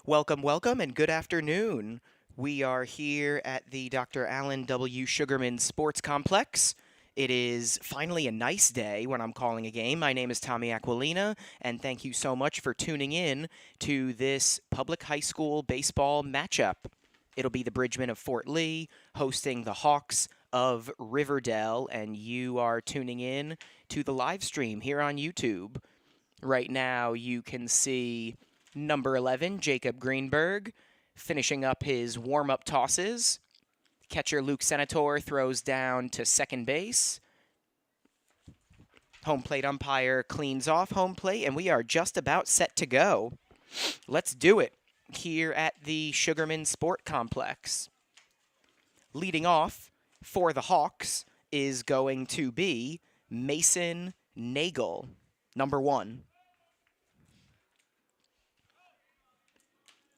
Welcome, welcome, and good afternoon. We are here at the Dr. Allen W. Sugarman Sports Complex. It is finally a nice day when I'm calling a game. My name is Tommy Aquilina, and thank you so much for tuning in to this public high school baseball matchup. It'll be the Bridgman of Fort Lee hosting the Hawks of Riverdale, and you are tuning in to the live stream here on YouTube. Right now, you can see number 11, Jacob Greenberg, finishing up his warm-up tosses. Catcher Luke Senator throws down to second base. Home plate umpire cleans off home plate, and we are just about set to go. Let's do it here at the Sugarman Sport Complex. Leading off for the Hawks is going to be Mason Nagel, number 1.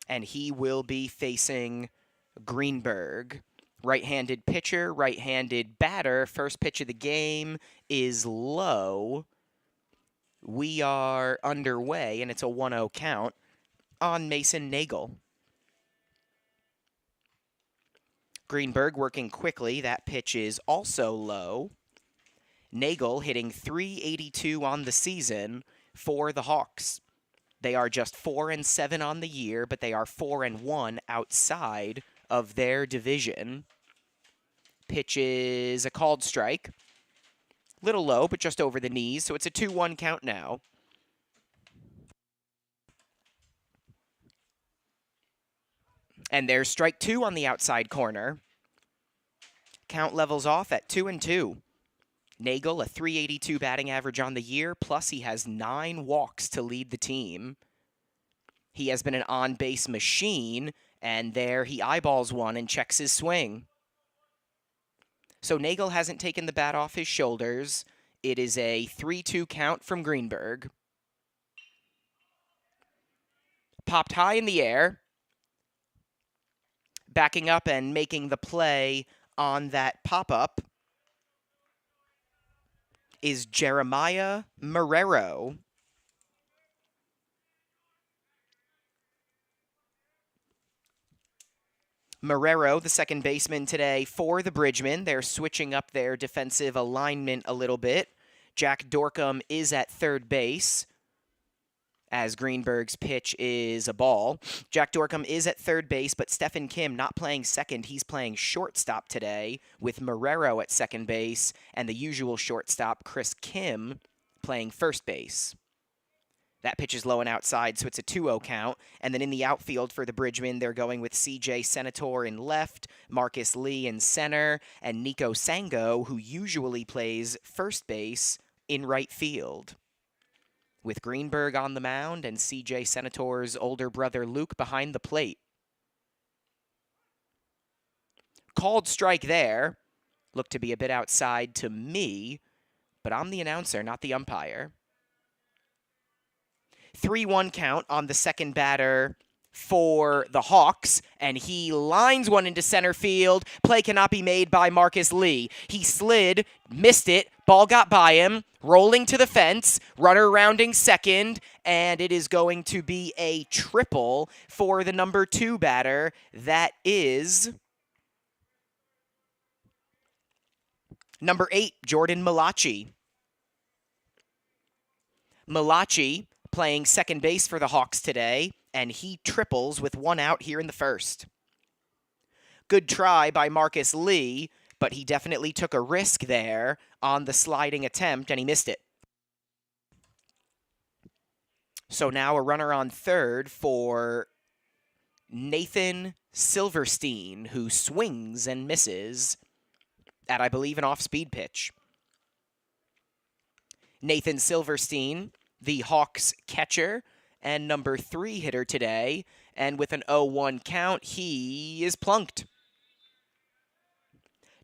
And he will be facing Greenberg. Right-handed pitcher, right-handed batter. First pitch of the game is low. We are underway, and it's a 1-0 count on Mason Nagel. Greenberg working quickly. That pitch is also low. Nagel hitting .382 on the season for the Hawks. They are just 4-7 on the year, but they are 4-1 outside of their division. Pitch is a called strike. Little low, but just over the knees, so it's a 2-1 count now. And there's strike 2 on the outside corner. Count levels off at 2-2. Nagel, a .382 batting average on the year, plus he has 9 walks to lead the team. He has been an on-base machine, and there he eyeballs one and checks his swing. So Nagel hasn't taken the bat off his shoulders. It is a 3-2 count from Greenberg. Popped high in the air. Backing up and making the play on that pop-up is Jeremiah Marrero. Marrero, the second baseman today for the Bridgmen. They're switching up their defensive alignment a little bit. Jack Dorcom is at third base, as Greenberg's pitch is a ball. Jack Dorcom is at third base, but Stephen Kim not playing second. He's playing shortstop today with Marrero at second base and the usual shortstop, Chris Kim, playing first base. That pitch is low and outside, so it's a 2-0 count. And then in the outfield for the Bridgmen, they're going with C.J. Senator in left, Marcus Lee in center, and Nico Sango, who usually plays first base, in right field. With Greenberg on the mound and C.J. Senator's older brother Luke behind the plate. Called strike there. Looked to be a bit outside to me, but I'm the announcer, not the umpire. 3-1 count on the second batter for the Hawks, and he lines one into center field. Play cannot be made by Marcus Lee. He slid, missed it, ball got by him, rolling to the fence, runner rounding second, and it is going to be a triple for the number 2 batter. That is number 8, Jordan Malachi. Malachi playing second base for the Hawks today, and he triples with 1 out here in the first. Good try by Marcus Lee, but he definitely took a risk there on the sliding attempt, and he missed it. So now a runner on third for Nathan Silverstein, who swings and misses at, I believe, an off-speed pitch. Nathan Silverstein, the Hawks catcher and number 3 hitter today, and with an 0-1 count, he is plunked.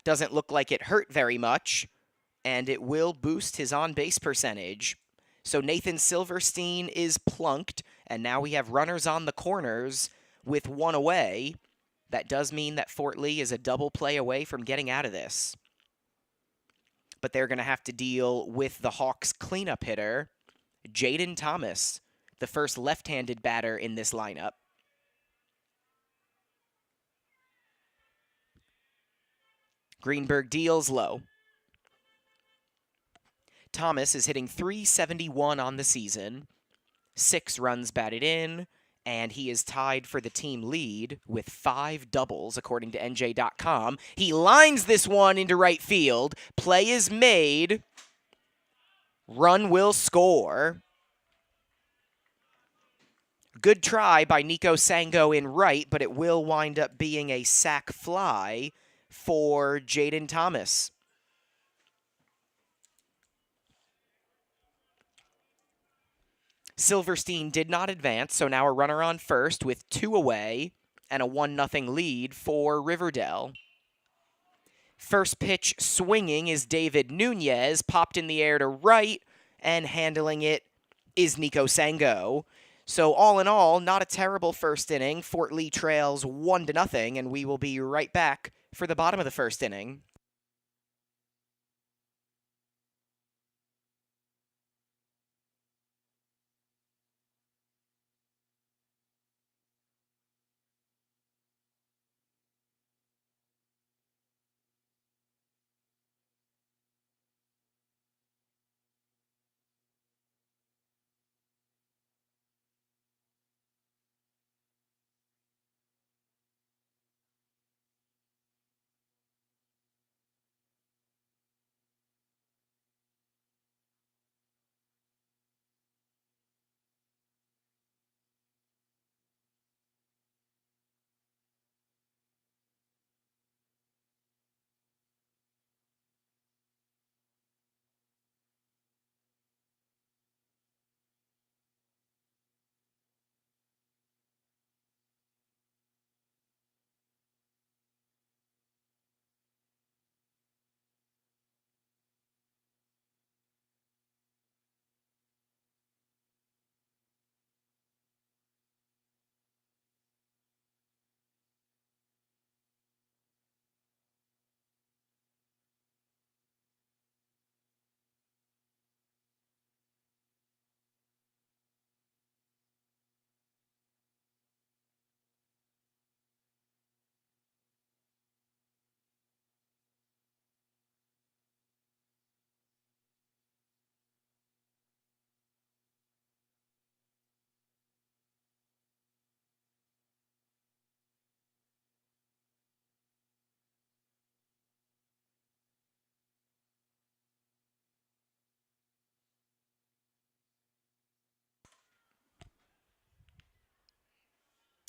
Doesn't look like it hurt very much, and it will boost his on-base percentage. So Nathan Silverstein is plunked, and now we have runners on the corners with 1 away. That does mean that Fort Lee is a double play away from getting out of this. But they're going to have to deal with the Hawks cleanup hitter, Jaden Thomas, the first left-handed batter in this lineup. Greenberg deals low. Thomas is hitting .371 on the season, 6 runs batted in, and he is tied for the team lead with 5 doubles, according to NJ.com. He lines this one into right field. Play is made. Run will score. Good try by Nico Sango in right, but it will wind up being a sac fly for Jaden Thomas. Silverstein did not advance, so now a runner on first with 2 away and a 1-0 lead for Riverdale. First pitch swinging is David Nunez, popped in the air to right, and handling it is Nico Sango. So all in all, not a terrible first inning. Fort Lee trails 1-0, and we will be right back for the bottom of the first inning.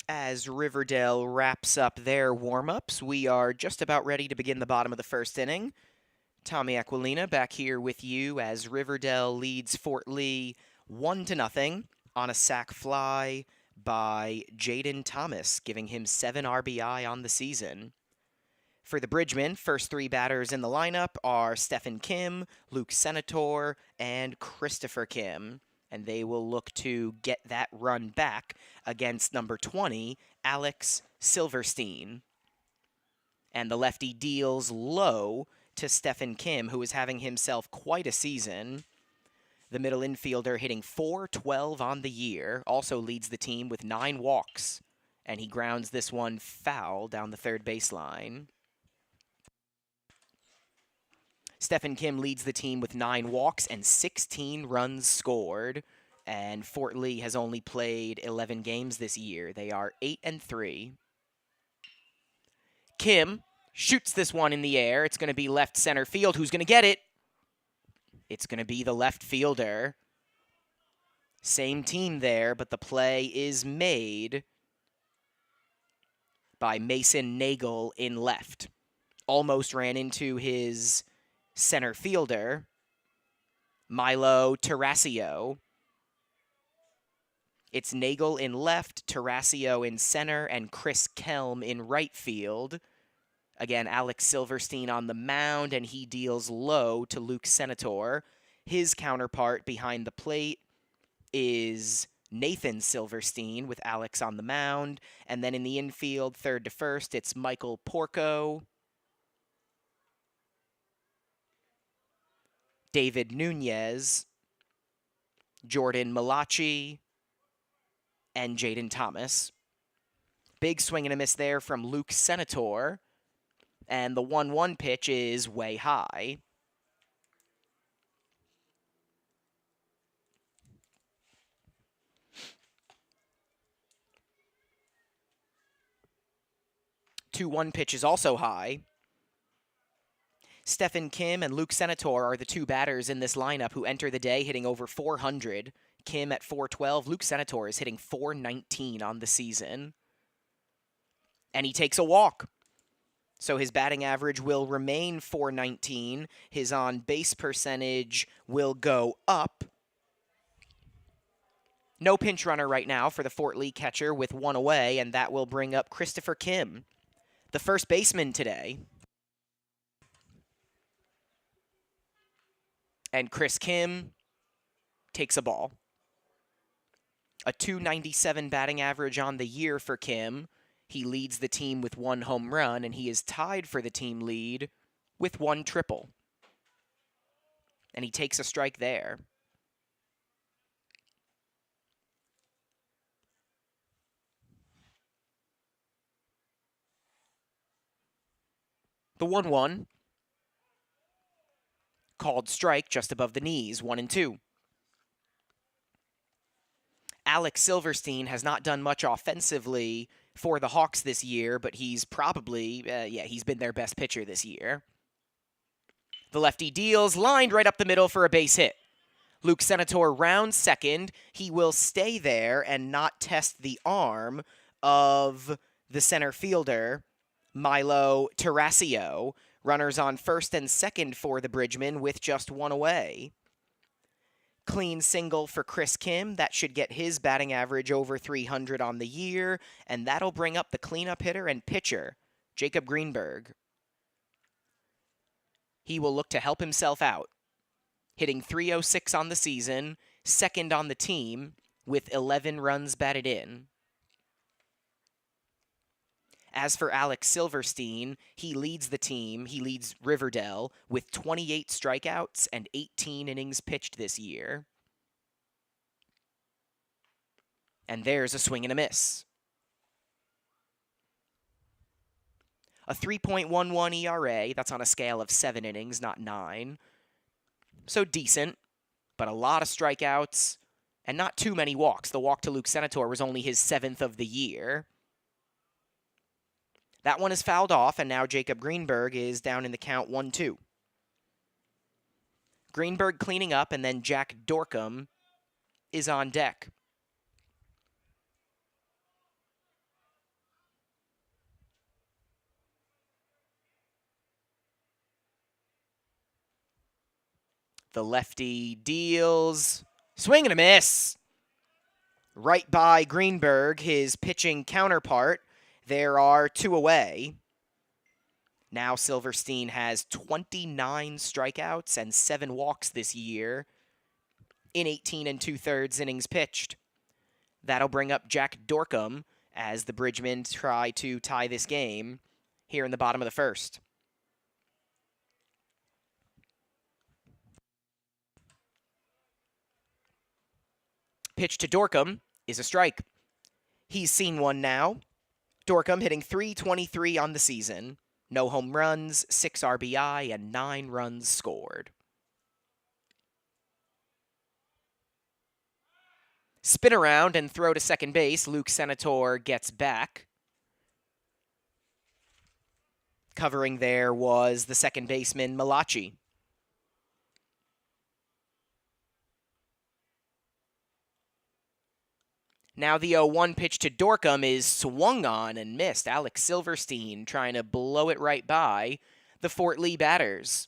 As Riverdale wraps up their warm-ups, we are just about ready to begin the bottom of the first inning. Tommy Aquilina back here with you as Riverdale leads Fort Lee 1-0 on a sac fly by Jaden Thomas, giving him 7 RBI on the season. For the Bridgemen, first 3 batters in the lineup are Stephen Kim, Luke Senator, and Christopher Kim. And they will look to get that run back against number 20, Alex Silverstein. And the lefty deals low to Stephen Kim, who is having himself quite a season. The middle infielder hitting .412 on the year, also leads the team with 9 walks. And he grounds this one foul down the third baseline. Stephen Kim leads the team with 9 walks and 16 runs scored. And Fort Lee has only played 11 games this year. They are 8-3. Kim shoots this one in the air. It's going to be left center field. Who's going to get it? It's going to be the left fielder. Same team there, but the play is made by Mason Nagel in left. Almost ran into his center fielder, Milo Tarasio. It's Nagel in left, Tarasio in center, and Chris Kelm in right field. Again, Alex Silverstein on the mound, and he deals low to Luke Senator. His counterpart behind the plate is Nathan Silverstein with Alex on the mound. And then in the infield, third to first, it's Michael Porco, David Nunez, Jordan Malachi, and Jaden Thomas. Big swing and a miss there from Luke Senator. And the 1-1 pitch is way high. The 2-1 pitch is also high. Stephen Kim and Luke Senator are the two batters in this lineup who enter the day hitting over 400. Kim at 412. Luke Senator is hitting 419 on the season. And he takes a walk. So his batting average will remain 419. His on-base percentage will go up. No pinch runner right now for the Fort Lee catcher with one away, and that will bring up Christopher Kim, the first baseman today. And Chris Kim takes a ball. A .297 batting average on the year for Kim. He leads the team with one home run, and he is tied for the team lead with one triple. And he takes a strike there. The 1-1. Called strike just above the knees, 1-2. Alex Silverstein has not done much offensively for the Hawks this year, but he's probably, he's been their best pitcher this year. The lefty deals, lined right up the middle for a base hit. Luke Senator rounds second. He will stay there and not test the arm of the center fielder, Milo Tarasio. Runners on first and second for the Bridgemen with just one away. Clean single for Chris Kim. That should get his batting average over 300 on the year, and that'll bring up the cleanup hitter and pitcher, Jacob Greenberg. He will look to help himself out, hitting .306 on the season, second on the team, with 11 runs batted in. As for Alex Silverstein, he leads the team, he leads Riverdale, with 28 strikeouts and 18 innings pitched this year. And there's a swing and a miss. A 3.11 ERA, that's on a scale of 7 innings, not 9. So decent, but a lot of strikeouts and not too many walks. The walk to Luke Senator was only his 7th of the year. That one is fouled off, and now Jacob Greenberg is down in the count 1-2. Greenberg cleaning up, and then Jack Dorcom is on deck. The lefty deals. Swing and a miss. Right by Greenberg, his pitching counterpart. There are 2 away. Now Silverstein has 29 strikeouts and 7 walks this year in 18 2/3 innings pitched. That'll bring up Jack Dorcom as the Bridgemen try to tie this game here in the bottom of the first. Pitch to Dorcom is a strike. He's seen one now. Dorcom hitting .323 on the season. No home runs, 6 RBI, and 9 runs scored. Spin around and throw to second base. Luke Senator gets back. Covering there was the second baseman, Malachi. Now the 0-1 pitch to Dorcom is swung on and missed. Alex Silverstein trying to blow it right by the Fort Lee batters.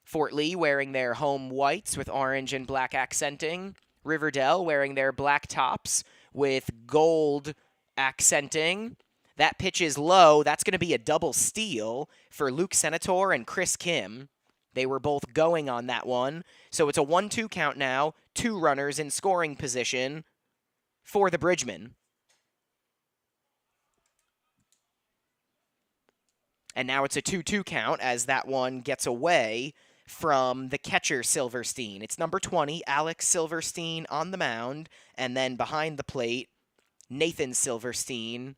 Fort Lee wearing their home whites with orange and black accenting. Riverdale wearing their black tops with gold accenting. That pitch is low. That's going to be a double steal for Luke Senator and Chris Kim. They were both going on that one. So it's a 1-2 count now. 2 runners in scoring position for the Bridgemen. And now it's a 2-2 count as that one gets away from the catcher Silverstein. It's number 20, Alex Silverstein on the mound, and then behind the plate, Nathan Silverstein,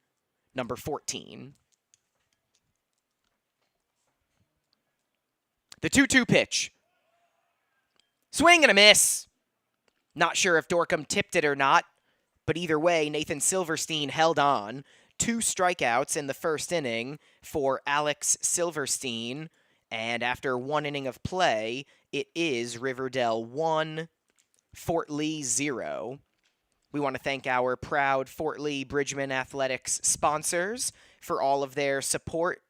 number 14. The 2-2 pitch. Swing and a miss. Not sure if Dorcom tipped it or not, but either way, Nathan Silverstein held on. 2 strikeouts in the first inning for Alex Silverstein. And after 1 inning of play, it is Riverdale 1, Fort Lee 0. We want to thank our proud Fort Lee Bridgman Athletics sponsors for all of their support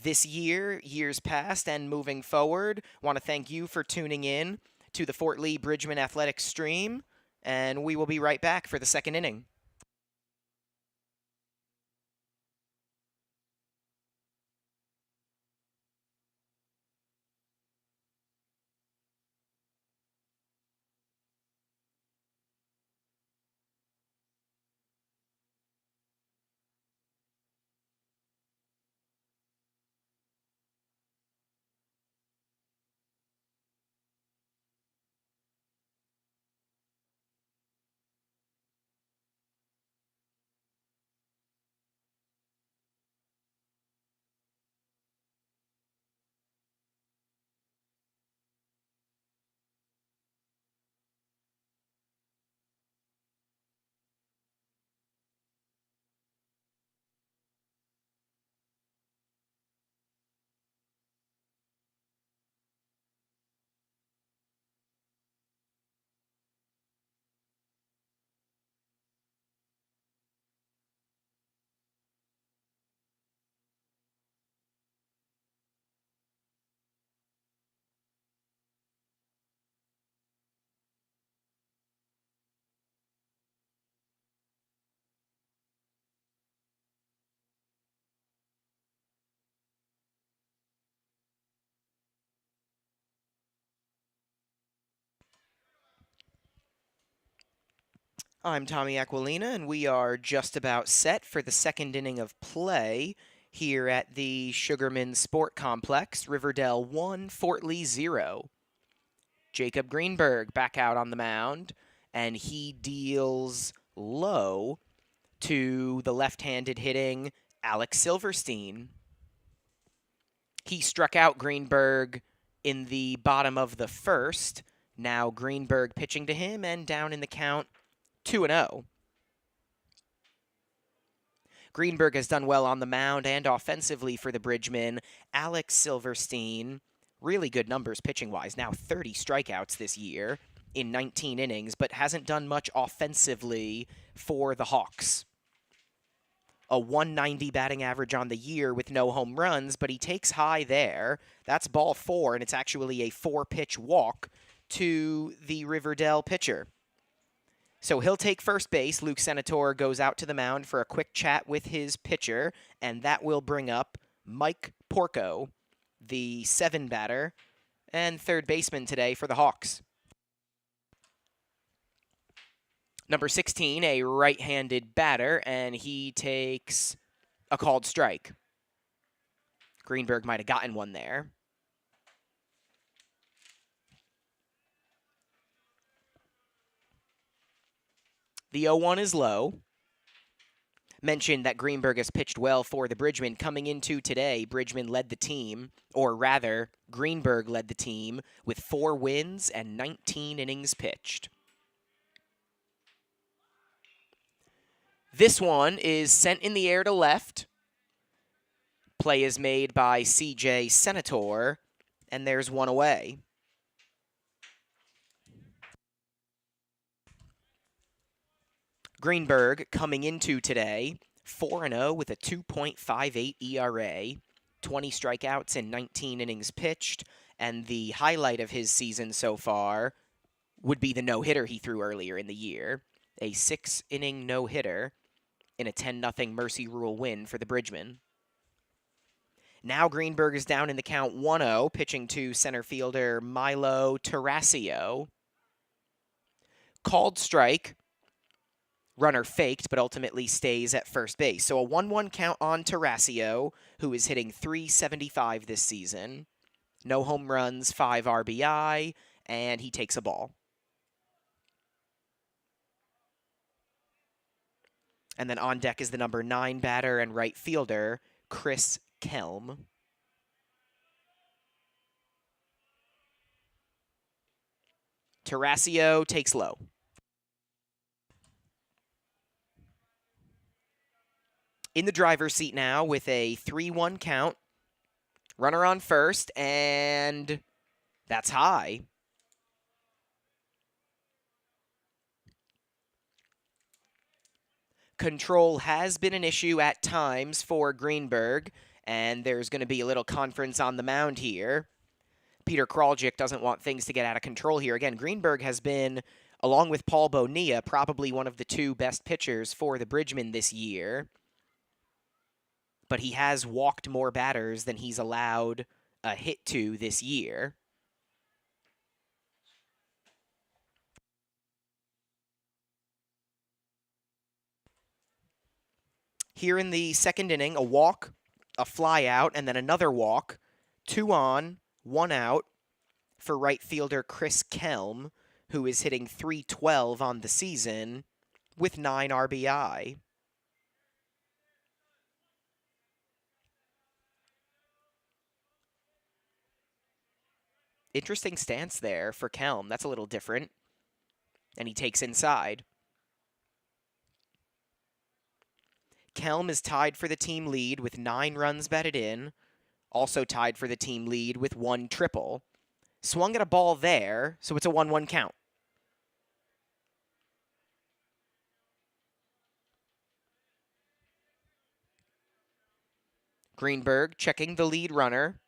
this year, years past, and moving forward. Want to thank you for tuning in to the Fort Lee Bridgman Athletics stream, and we will be right back for the second inning. I'm Tommy Aquilina, and we are just about set for the second inning of play here at the Sugarman Sport Complex. Riverdale 1, Fort Lee 0. Jacob Greenberg back out on the mound, and he deals low to the left-handed hitting Alex Silverstein. He struck out Greenberg in the bottom of the first. Now Greenberg pitching to him, and down in the count, 2-0. Greenberg has done well on the mound and offensively for the Bridgemen. Alex Silverstein, really good numbers pitching-wise. Now 30 strikeouts this year in 19 innings, but hasn't done much offensively for the Hawks. A 190 batting average on the year with no home runs, but he takes high there. That's ball 4, and it's actually a 4-pitch walk to the Riverdale pitcher. So he'll take first base. Luke Senator goes out to the mound for a quick chat with his pitcher, and that will bring up Mike Porco, the 7 batter and third baseman today for the Hawks. Number 16, a right-handed batter, and he takes a called strike. Greenberg might have gotten one there. The 0-1 is low. Mentioned that Greenberg has pitched well for the Bridgemen. Coming into today, Bridgemen led the team, or rather, Greenberg led the team with 4 wins and 19 innings pitched. This one is sent in the air to left. Play is made by C.J. Senator, and there's one away. Greenberg coming into today, 4-0 with a 2.58 ERA, 20 strikeouts in 19 innings pitched, and the highlight of his season so far would be the no-hitter he threw earlier in the year, a 6-inning no-hitter in a 10-0 Mercy Rule win for the Bridgemen. Now Greenberg is down in the count 1-0, pitching to center fielder Milo Tarasio. Called strike. Runner faked, but ultimately stays at first base. So a 1-1 count on Tarasio, who is hitting .375 this season. No home runs, 5 RBI, and he takes a ball. And then on deck is the number 9 batter and right fielder, Chris Kelm. Tarasio takes low. In the driver's seat now with a 3-1 count. Runner on first, and that's high. Control has been an issue at times for Greenberg, and there's going to be a little conference on the mound here. Peter Kraljic doesn't want things to get out of control here. Again, Greenberg has been, along with Paul Bonilla, probably one of the two best pitchers for the Bridgman this year. But he has walked more batters than he's allowed a hit to this year. Here in the second inning, a walk, a fly out, and then another walk. 2 on, 1 out for right fielder Chris Kelm, who is hitting .312 on the season with 9 RBI. Interesting stance there for Kelm. That's a little different. And he takes inside. Kelm is tied for the team lead with 9 runs batted in. Also tied for the team lead with 1 triple. Swung at a ball there, so it's a 1-1 count. Greenberg checking the lead runner.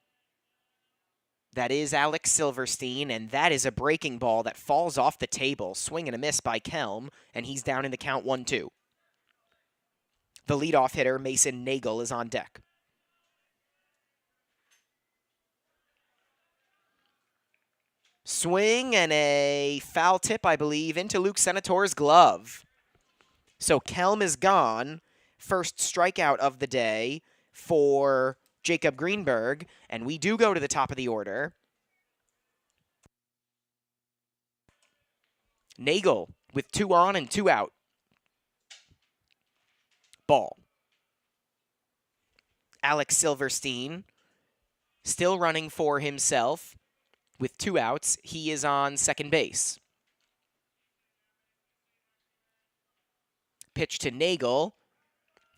That is Alex Silverstein, and that is a breaking ball that falls off the table. Swing and a miss by Kelm, and he's down in the count 1-2. The leadoff hitter, Mason Nagel, is on deck. Swing and a foul tip, I believe, into Luke Senator's glove. So Kelm is gone. First strikeout of the day for Jacob Greenberg, and we do go to the top of the order. Nagel with 2 on and 2 out. Ball. Alex Silverstein still running for himself with 2 outs. He is on second base. Pitch to Nagel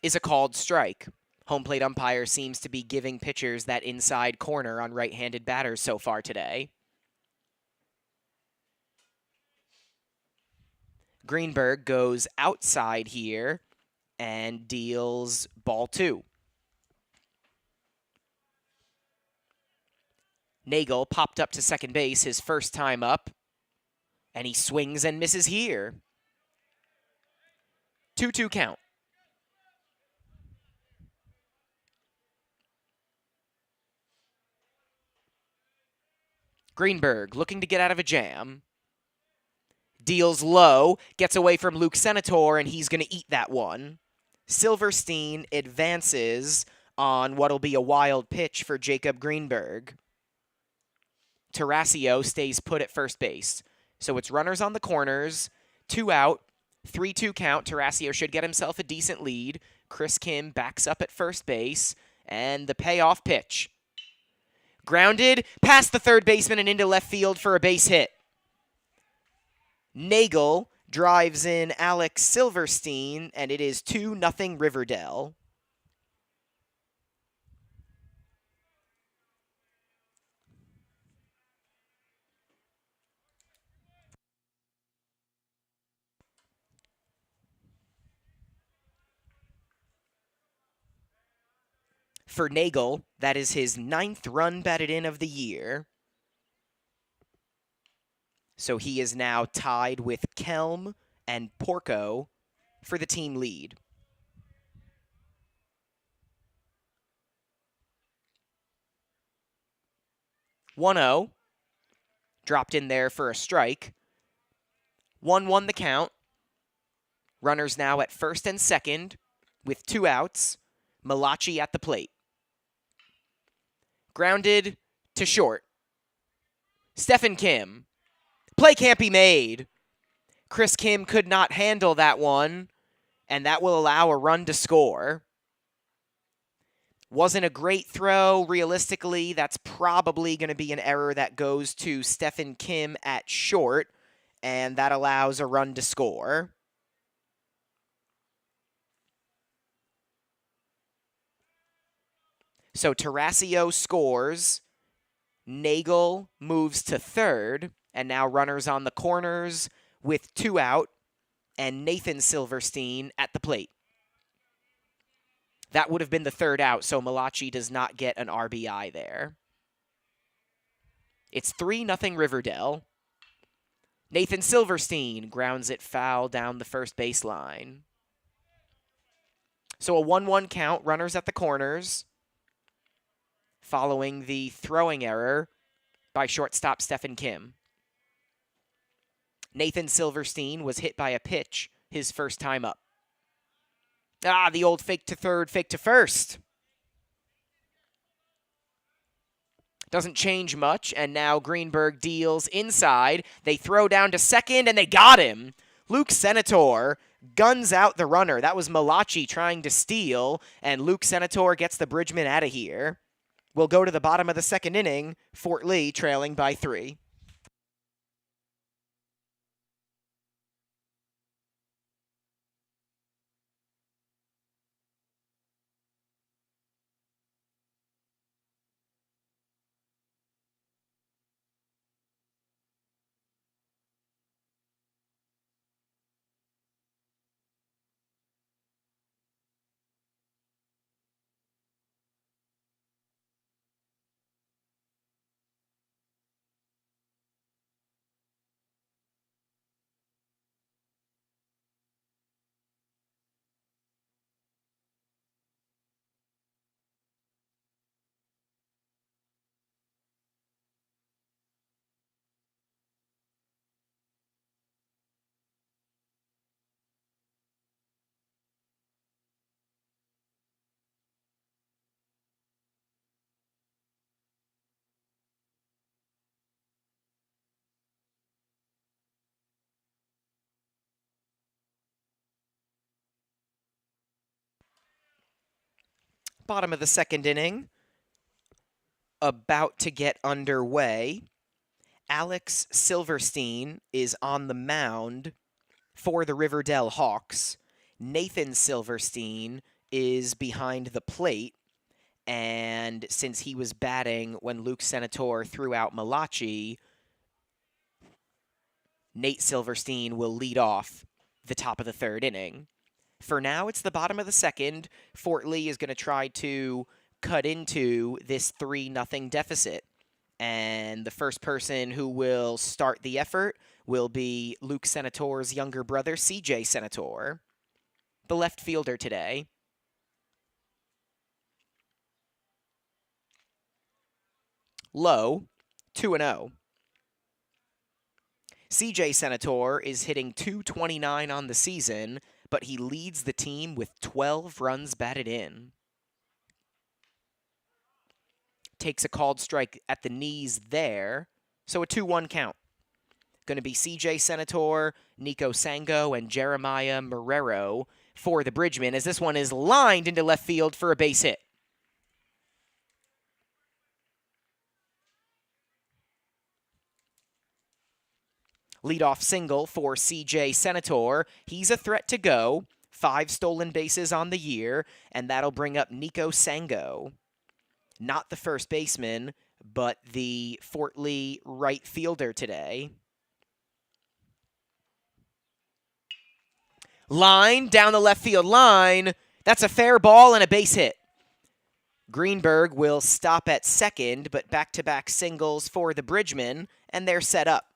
is a called strike. Home plate umpire seems to be giving pitchers that inside corner on right-handed batters so far today. Greenberg goes outside here and deals ball 2. Nagel popped up to second base his first time up, and he swings and misses here. 2-2 count. Greenberg looking to get out of a jam. Deals low, gets away from Luke Senator, and he's going to eat that one. Silverstein advances on what'll be a wild pitch for Jacob Greenberg. Tarasio stays put at first base. So it's runners on the corners, 2 out, 3-2 count. Tarasio should get himself a decent lead. Chris Kim backs up at first base, and the payoff pitch. Grounded, past the third baseman and into left field for a base hit. Nagel drives in Alex Silverstein, and it is 2-0 Riverdale. For Nagel, that is his 9th run batted in of the year. So he is now tied with Kelm and Porco for the team lead. (1-0). Dropped in there for a strike. 1-1 the count. Runners now at first and second with 2 outs. Malachi at the plate. Grounded to short. Stephen Kim. Play can't be made. Chris Kim could not handle that one, and that will allow a run to score. Wasn't a great throw. Realistically, that's probably going to be an error that goes to Stephen Kim at short, and that allows a run to score. So Tarasio scores, Nagel moves to third, and now runners on the corners with 2 out, and Nathan Silverstein at the plate. That would have been the 3rd out, so Malachi does not get an RBI there. It's 3-0 Riverdale. Nathan Silverstein grounds it foul down the first baseline. So a 1-1 count, runners at the corners, following the throwing error by shortstop Stephen Kim. Nathan Silverstein was hit by a pitch his first time up. The old fake to third, fake to first. Doesn't change much, and now Greenberg deals inside. They throw down to second, and they got him. Luke Senator guns out the runner. That was Malachi trying to steal, and Luke Senator gets the Bridgman out of here. We'll go to the bottom of the 2nd inning, Fort Lee trailing by 3. Bottom of the 2nd inning, about to get underway. Alex Silverstein is on the mound for the Riverdale Hawks. Nathan Silverstein is behind the plate, and since he was batting when Luke Senator threw out Malachi, Nate Silverstein will lead off the top of the 3rd inning. For now, it's the bottom of the 2nd. Fort Lee is going to try to cut into this 3-0 deficit. And the first person who will start the effort will be Luke Senator's younger brother, CJ Senator, the left fielder today. Low, 2-0. CJ Senator is hitting .229 on the season, but he leads the team with 12 runs batted in. Takes a called strike at the knees there, so a 2-1 count. Going to be CJ Senator, Nico Sango, and Jeremiah Marrero for the Bridgman, as this one is lined into left field for a base hit. Leadoff single for CJ Senator. He's a threat to go. 5 stolen bases on the year, and that'll bring up Nico Sango. Not the first baseman, but the Fort Lee right fielder today. Line down the left field line. That's a fair ball and a base hit. Greenberg will stop at second, but back-to-back singles for the Bridgman, and they're set up.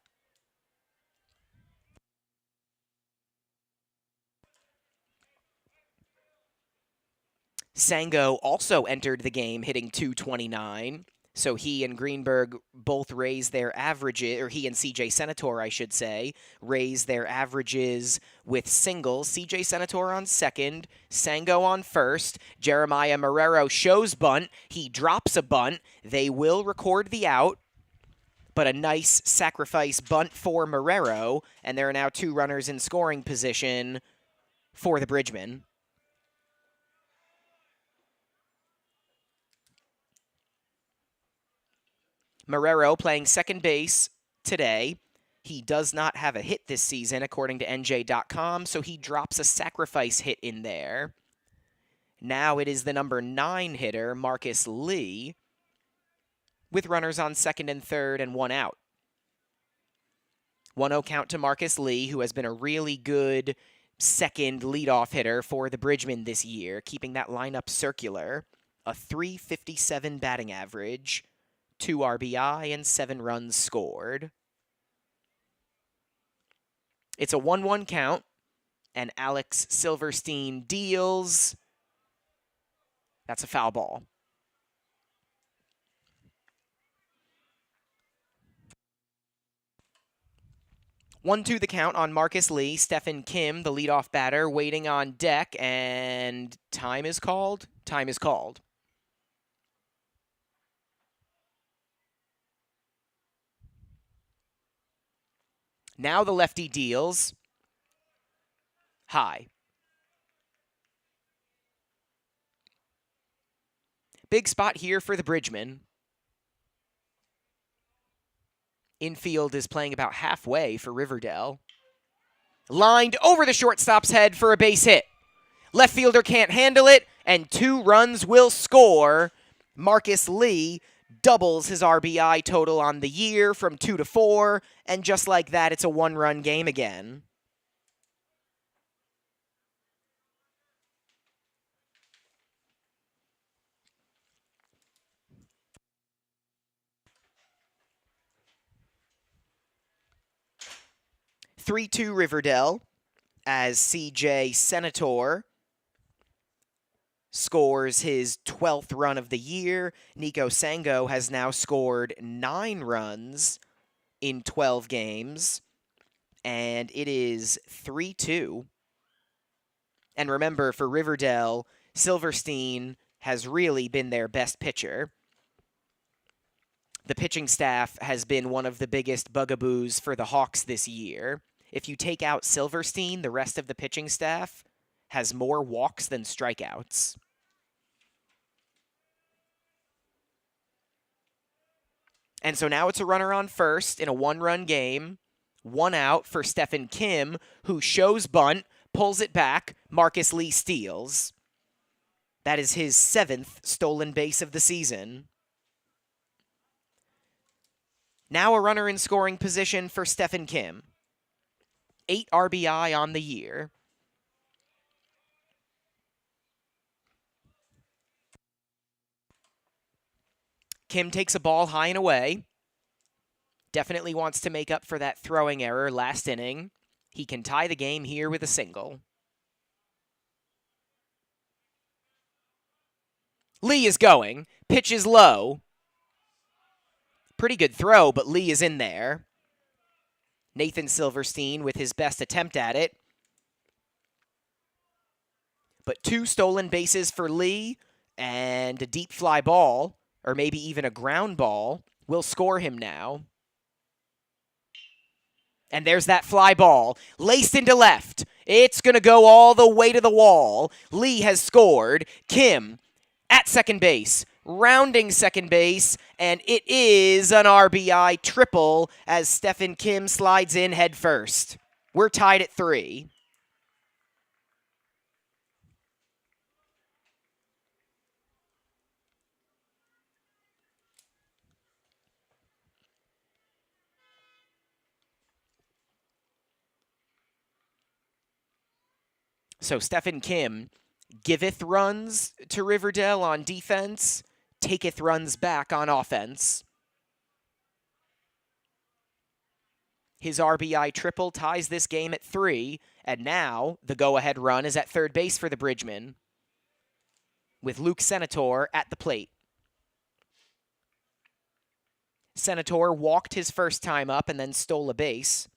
Sango also entered the game hitting .229, so he and Greenberg both raised their averages, or he and CJ Senator, I should say, raised their averages with singles. CJ Senator on second, Sango on first. Jeremiah Marrero shows bunt. He drops a bunt. They will record the out, but a nice sacrifice bunt for Marrero, and there are now 2 runners in scoring position for the Bridgman. Marrero playing second base today. He does not have a hit this season, according to NJ.com, so he drops a sacrifice hit in there. Now it is the number 9 hitter, Marcus Lee, with runners on second and third and 1 out. 1-0 count to Marcus Lee, who has been a really good second leadoff hitter for the Bridgmen this year, keeping that lineup circular. A .357 batting average, 2 RBI, and 7 runs scored. It's a 1-1 count, and Alex Silverstein deals. That's a foul ball. 1-2 the count on Marcus Lee. Stephen Kim, the leadoff batter, waiting on deck, and time is called. Time is called. Now the lefty deals. High. Big spot here for the Bridgmen. Infield is playing about halfway for Riverdale. Lined over the shortstop's head for a base hit. Left fielder can't handle it, and 2 runs will score. Marcus Lee doubles his RBI total on the year from 2 to 4, and just like that, it's a 1-run game again. (3-2) Riverdale as CJ Senator scores his 12th run of the year. Nico Sango has now scored 9 runs in 12 games, and it is 3-2. And remember, for Riverdale, Silverstein has really been their best pitcher. The pitching staff has been one of the biggest bugaboos for the Hawks this year. If you take out Silverstein, the rest of the pitching staff has more walks than strikeouts. And so now it's a runner on first in a 1-run game. 1 out for Stephen Kim, who shows bunt, pulls it back. Marcus Lee steals. That is his 7th stolen base of the season. Now a runner in scoring position for Stephen Kim. 8 RBI on the year. Kim takes a ball high and away. Definitely wants to make up for that throwing error last inning. He can tie the game here with a single. Lee is going. Pitch is low. Pretty good throw, but Lee is in there. Nathan Silverstein with his best attempt at it. But 2 stolen bases for Lee, and a deep fly ball, or maybe even a ground ball, will score him now. And there's that fly ball, laced into left. It's going to go all the way to the wall. Lee has scored. Kim at second base, rounding second base, and it is an RBI triple as Stephen Kim slides in head first. We're tied at 3. So Stephen Kim giveth runs to Riverdale on defense, taketh runs back on offense. His RBI triple ties this game at 3, and now the go-ahead run is at third base for the Bridgmen, with Luke Senator at the plate. Senator walked his first time up and then stole a base.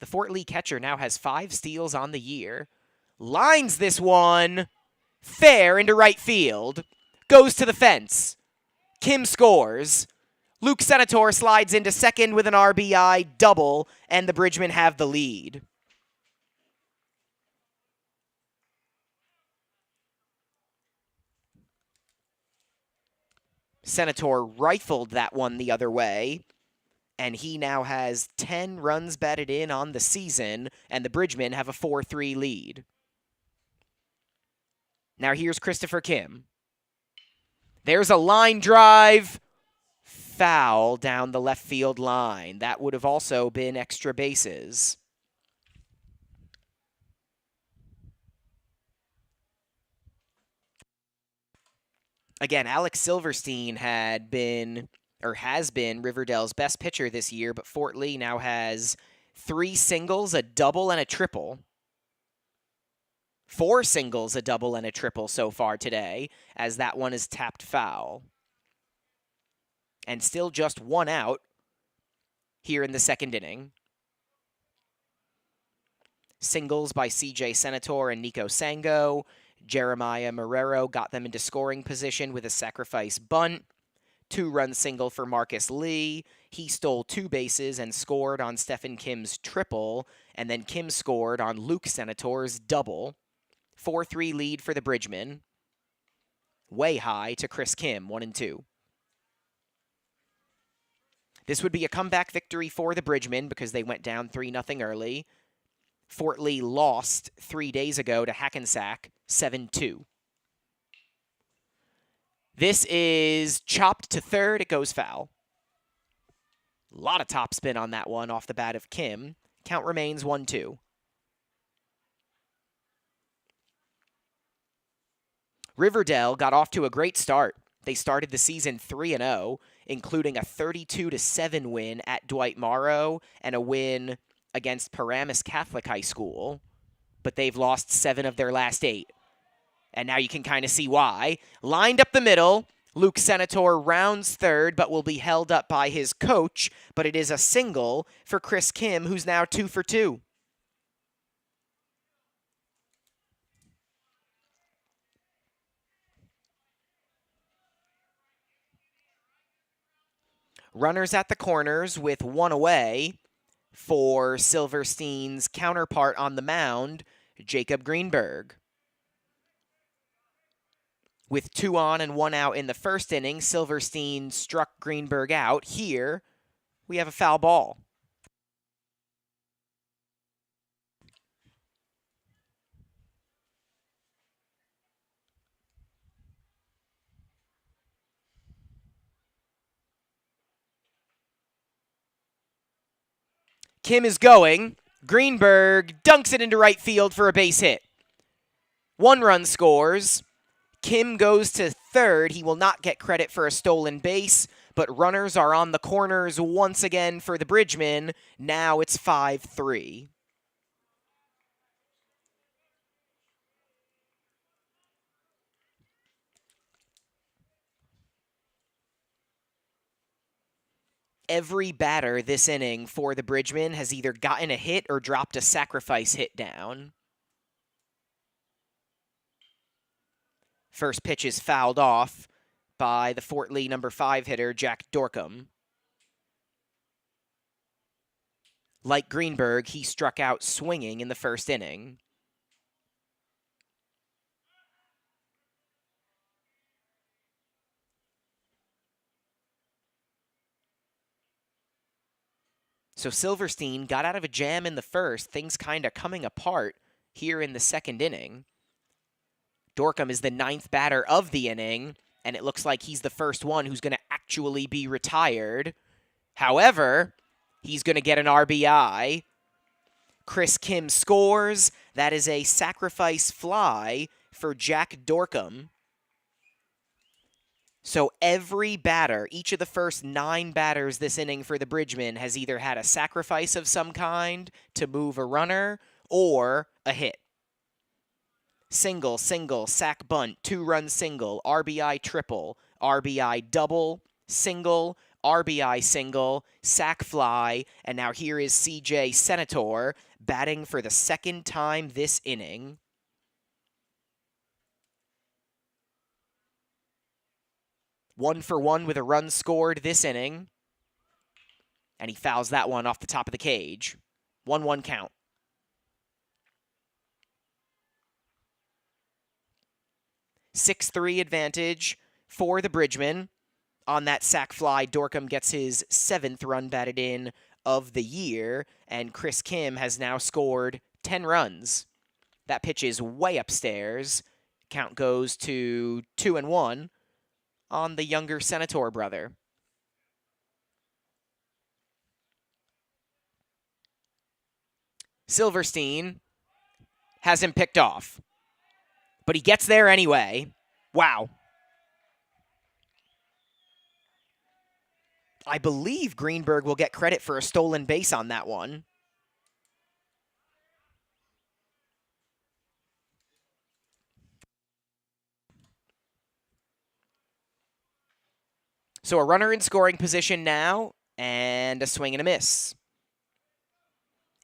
The Fort Lee catcher now has 5 steals on the year. Lines this one fair into right field. Goes to the fence. Kim scores. Luke Senator slides into second with an RBI double, and the Bridgmen have the lead. Senator rifled that one the other way, and he now has 10 runs batted in on the season, and the Bridgemen have a 4-3 lead. Now here's Christopher Kim. There's a line drive. Foul down the left field line. That would have also been extra bases. Again, Alex Silverstein has been Riverdale's best pitcher this year, but Fort Lee now has 3 singles, a double, and a triple. 4 singles, a double, and a triple so far today, as that one is tapped foul. And still just 1 out here in the second inning. Singles by C.J. Senator and Nico Sango. Jeremiah Marrero got them into scoring position with a sacrifice bunt. 2-run single for Marcus Lee. He stole 2 bases and scored on Stephen Kim's triple, and then Kim scored on Luke Senator's double. 4-3 lead for the Bridgemen. Way high to Chris Kim, 1-2. This would be a comeback victory for the Bridgemen because they went down 3-0 early. Fort Lee lost 3 days ago to Hackensack, 7-2. This is chopped to third. It goes foul. A lot of topspin on that one off the bat of Kim. Count remains 1-2. Riverdale got off to a great start. They started the season 3-0, including a 32-7 win at Dwight Morrow and a win against Paramus Catholic High School, but they've lost 7 of their last 8. And now you can kind of see why. Lined up the middle, Luke Senator rounds third, but will be held up by his coach, but it is a single for Chris Kim, who's now 2 for 2. Runners at the corners with 1 away for Silverstein's counterpart on the mound, Jacob Greenberg. With 2 on and 1 out in the first inning, Silverstein struck Greenberg out. Here, we have a foul ball. Kim is going. Greenberg dunks it into right field for a base hit. 1 run scores. Kim goes to third. He will not get credit for a stolen base, but runners are on the corners once again for the Bridgemen. Now it's 5-3. Every batter this inning for the Bridgemen has either gotten a hit or dropped a sacrifice hit down. First pitch is fouled off by the Fort Lee number 5 hitter, Jack Dorcom. Like Greenberg, he struck out swinging in the first inning. So Silverstein got out of a jam in the first, things kind of coming apart here in the second inning. Dorcom is the 9th batter of the inning, and it looks like he's the first one who's going to actually be retired. However, he's going to get an RBI. Chris Kim scores. That is a sacrifice fly for Jack Dorcom. So every batter, each of the first 9 batters this inning for the Bridgemen has either had a sacrifice of some kind to move a runner or a hit. Single, single, sack bunt, 2-run single, RBI triple, RBI double, single, RBI single, sack fly, and now here is C.J. Senator batting for the second time this inning. One for one with a run scored this inning. And he fouls that one off the top of the cage. 1-1 count. (6-3) advantage for the Bridgemen. On that sac fly, Dorcom gets his 7th run batted in of the year, and Chris Kim has now scored 10 runs. That pitch is way upstairs. Count goes to 2-1 on the younger Senator brother. Silverstein has him picked off, but he gets there anyway. Wow. I believe Greenberg will get credit for a stolen base on that one. So a runner in scoring position now, and a swing and a miss.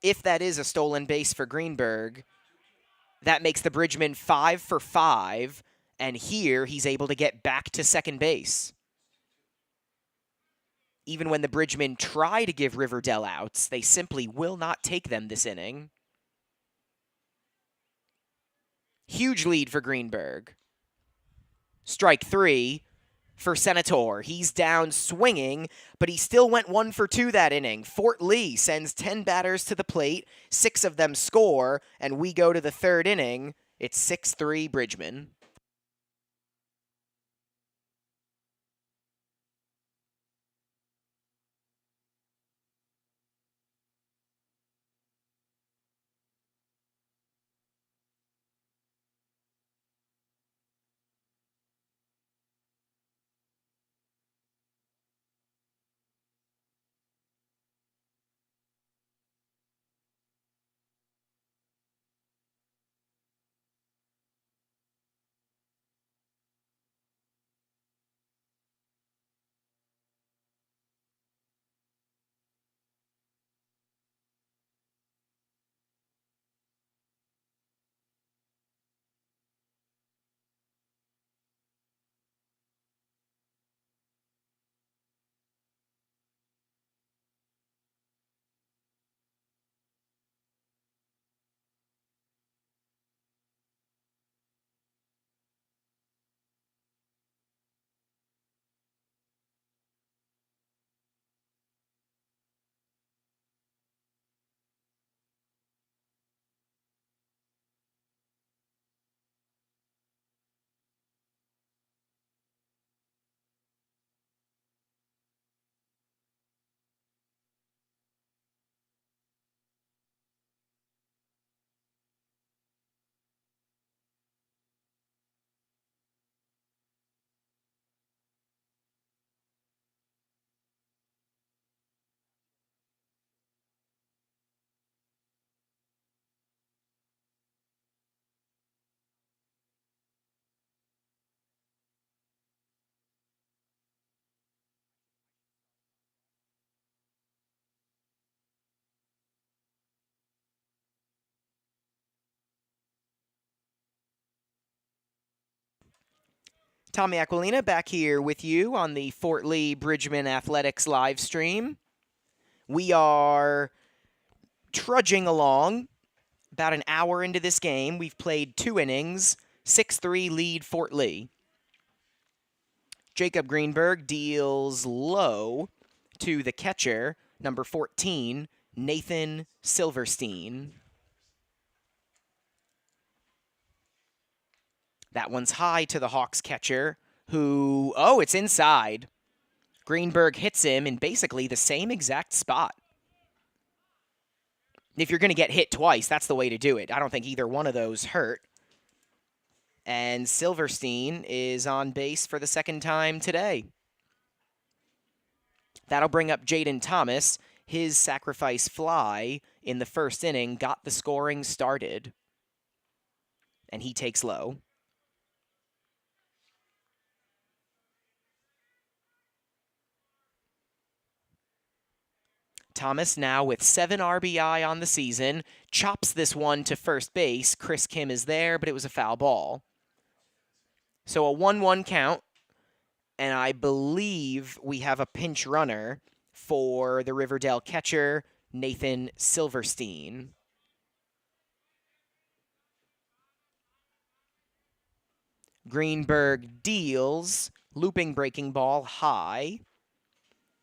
If that is a stolen base for Greenberg, that makes the Bridgman 5 for 5, and here he's able to get back to second base. Even when the Bridgmen try to give Riverdale outs, they simply will not take them this inning. Huge lead for Greenberg. Strike 3 for Senator. He's down swinging, but he still went 1 for 2 that inning. Fort Lee sends 10 batters to the plate, 6 of them score, and we go to the 3rd inning. It's 6-3 Bridgman. Tommy Aquilina back here with you on the Fort Lee Bridgman Athletics live stream. We are trudging along about an hour into this game. We've played 2 innings, 6-3 lead Fort Lee. Jacob Greenberg deals low to the catcher, number 14, Nathan Silverstein. That one's high to the Hawks catcher, who, it's inside. Greenberg hits him in basically the same exact spot. If you're going to get hit twice, that's the way to do it. I don't think either one of those hurt. And Silverstein is on base for the 2nd time today. That'll bring up Jaden Thomas. His sacrifice fly in the 1st inning got the scoring started. And he takes low. Thomas now with 7 RBI on the season, chops this one to first base. Chris Kim is there, but it was a foul ball. So a 1-1 count, and I believe we have a pinch runner for the Riverdale catcher, Nathan Silverstein. Greenberg deals Looping breaking ball high.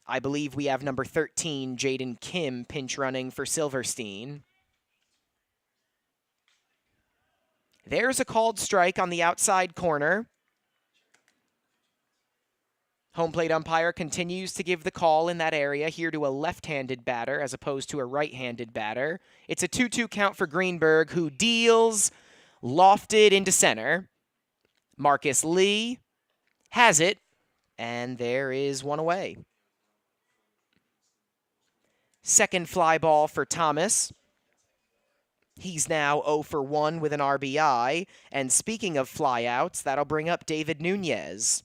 I believe we have number 13, Jaden Kim, pinch running for Silverstein. There's a called strike on the outside corner. Home plate umpire continues to give the call in that area here to a left-handed batter as opposed to a right-handed batter. It's a 2-2 count for Greenberg, who deals lofted into center. Marcus Lee has it, and there is one away. Second fly ball for Thomas. He's now 0 for 1 with an RBI. And speaking of flyouts, that'll bring up David Nunez.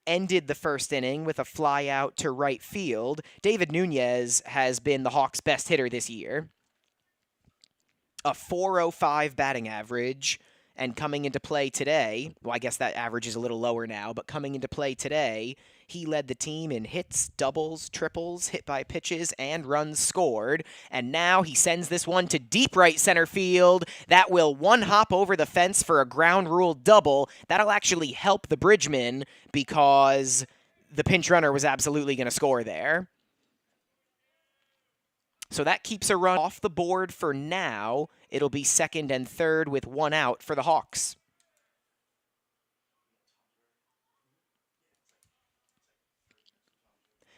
Ended the first inning with a fly out to right field. David Nunez has been the Hawks' best hitter this year. A .405 batting average. And coming into play today, well, I guess that average is a little lower now, but coming into play today, he led the team in hits, doubles, triples, hit by pitches, and runs scored. And now he sends this one to deep right center field. That will one hop over the fence for a ground rule double. That'll actually help the Bridgman because the pinch runner was absolutely going to score there. So that keeps a run off the board for now. It'll be second and third with one out for the Hawks.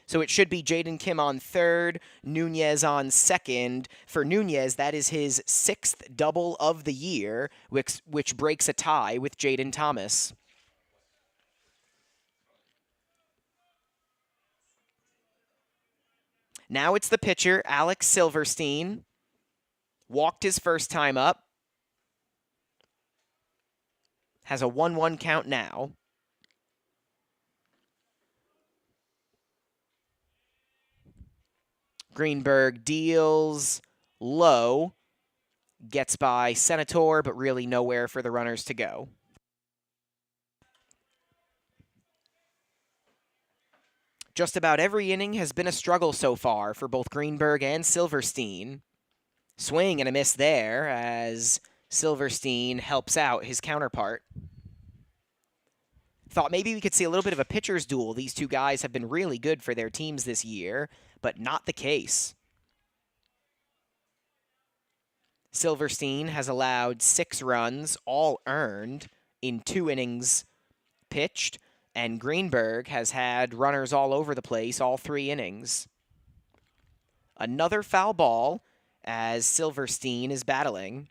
So it should be Jaden Kim on third, Nunez on second. For Nunez, that is his 6th double of the year, which breaks a tie with Jaden Thomas. Now it's the pitcher, Alex Silverstein. Walked his first time up. Has a 1-1 count now. Greenberg deals low. Gets by Senator, but really nowhere for the runners to go. Just about every inning has been a struggle so far for both Greenberg and Silverstein. Swing and a miss there as Silverstein helps out his counterpart. Thought maybe we could see a little bit of a pitcher's duel. These two guys have been really good for their teams this year, but not the case. Silverstein has allowed 6 runs, all earned, in 2 innings pitched. And Greenberg has had runners all over the place all 3 innings. Another foul ball as Silverstein is battling.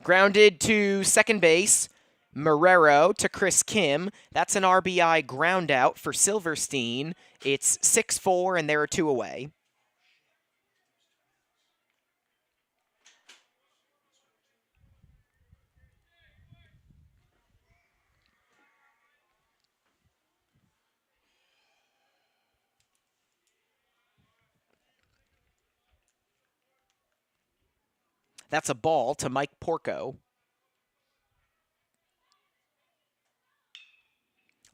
Grounded to second base. Marrero to Chris Kim. That's an RBI ground out for Silverstein. It's 6-4 and there are 2 away. That's a ball to Mike Porco.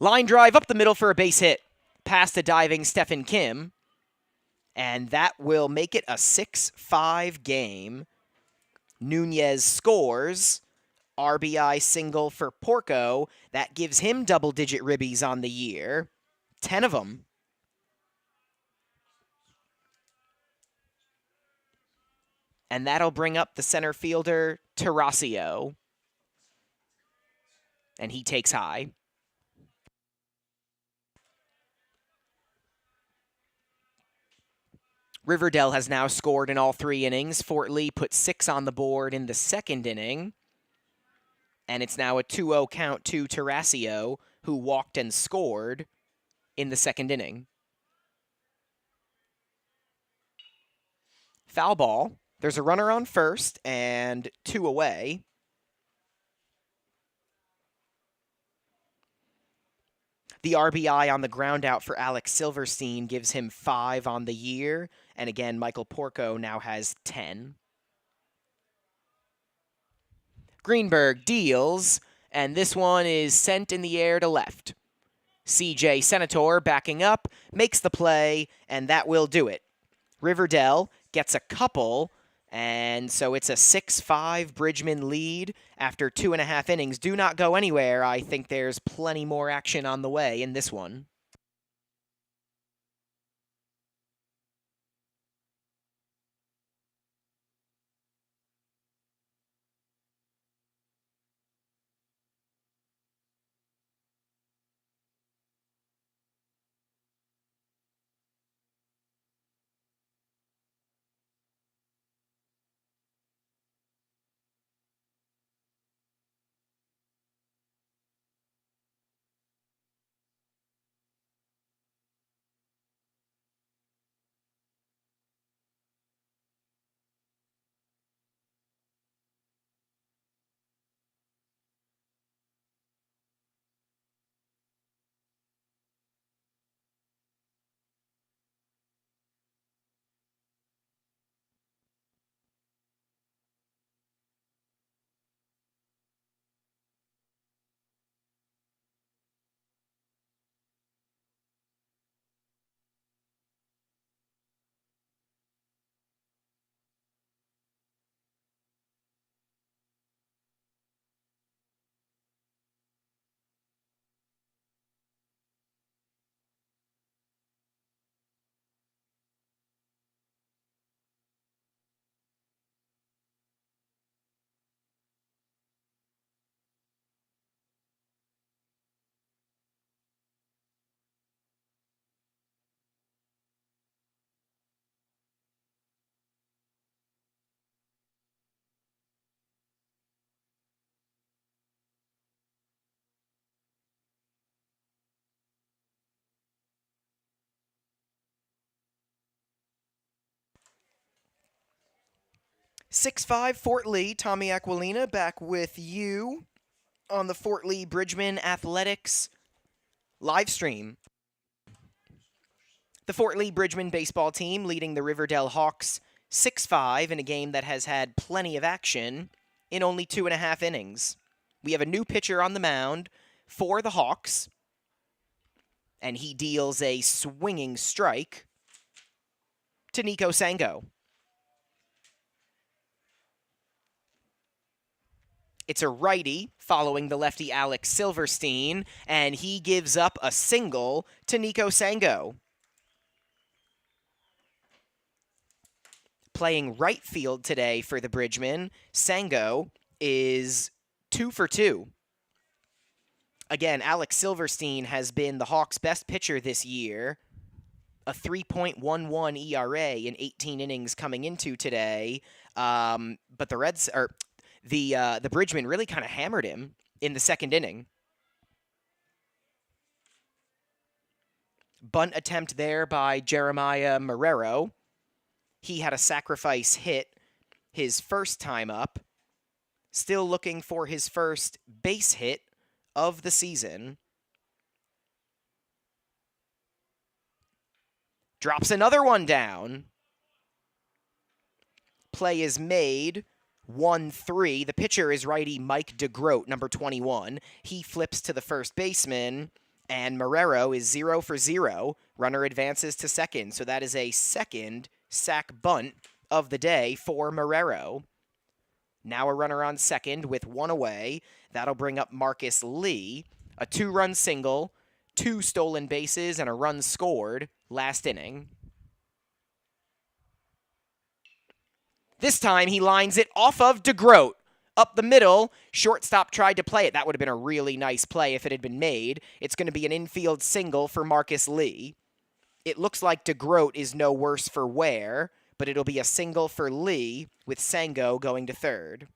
Line drive up the middle for a base hit. Past a diving Stephen Kim. And that will make it a 6-5 game. Nunez scores. RBI single for Porco. That gives him double-digit ribbies on the year. 10 of them. And that'll bring up the center fielder, Tarasio. And he takes high. Riverdale has now scored in all 3 innings. Fort Lee put 6 on the board in the second inning. And it's now a 2-0 count to Tarasio, who walked and scored in the second inning. Foul ball. There's a runner on first and 2 away. The RBI on the ground out for Alex Silverstein gives him 5 on the year. And again, Michael Porco now has 10. Greenberg deals, and this one is sent in the air to left. CJ Senator backing up, makes the play, and that will do it. Riverdale gets a couple, and so it's a 6-5 Bridgman lead after 2.5 innings. Do not go anywhere. I think there's plenty more action on the way in this one. Six-five Fort Lee, Tommy Aquilina back with you on the Fort Lee Bridgman Athletics live stream. The Fort Lee Bridgman baseball team leading the Riverdale Hawks 6-5 in a game that has had plenty of action in only 2.5 innings. We have a new pitcher on the mound for the Hawks, and he deals a swinging strike to Nico Sango. It's a righty following the lefty Alex Silverstein, and he gives up a single to Nico Sango. Playing right field today for the Bridgmen, Sango is 2 for 2. Again, Alex Silverstein has been the Hawks' best pitcher this year. A 3.11 ERA in 18 innings coming into today. But the Bridgmen really kind of hammered him in the second inning. Bunt attempt there by Jeremiah Marrero. He had a sacrifice hit his first time up. Still looking for his first base hit of the season. Drops another one down. Play is made. 1-3. The pitcher is righty Mike DeGroat, number 21. He flips to the first baseman, and Marrero is 0 for 0. Runner advances to second, so that is a second sac bunt of the day for Marrero. Now a runner on second with one away. That'll bring up Marcus Lee. A 2-run single, 2 stolen bases, and a run scored last inning. This time he lines it off of DeGroat. Up the middle, shortstop tried to play it. That would have been a really nice play if it had been made. It's going to be an infield single for Marcus Lee. It looks like DeGroat is no worse for wear, but it'll be a single for Lee with Sango going to third.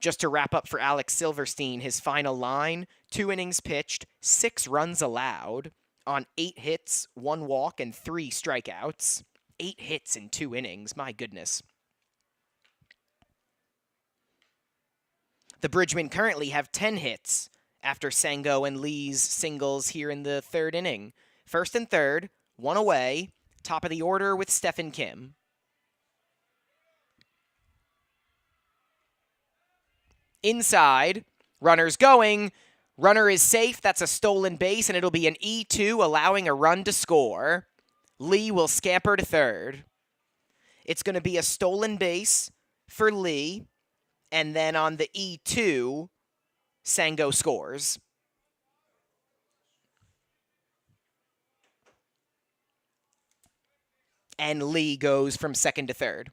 Just to wrap up for Alex Silverstein, his final line, 2 innings pitched, 6 runs allowed on 8 hits, 1 walk, and 3 strikeouts. 8 hits in 2 innings, my goodness. The Bridgmen currently have 10 hits after Sango and Lee's singles here in the third inning. First and third, 1 away, top of the order with Stephen Kim. Inside, runners going, Runner is safe. That's a stolen base, and it'll be an E2, allowing a run to score. Lee will scamper to third. It's going to be a stolen base for Lee, and then on the E2, Sango scores. And Lee goes from second to third.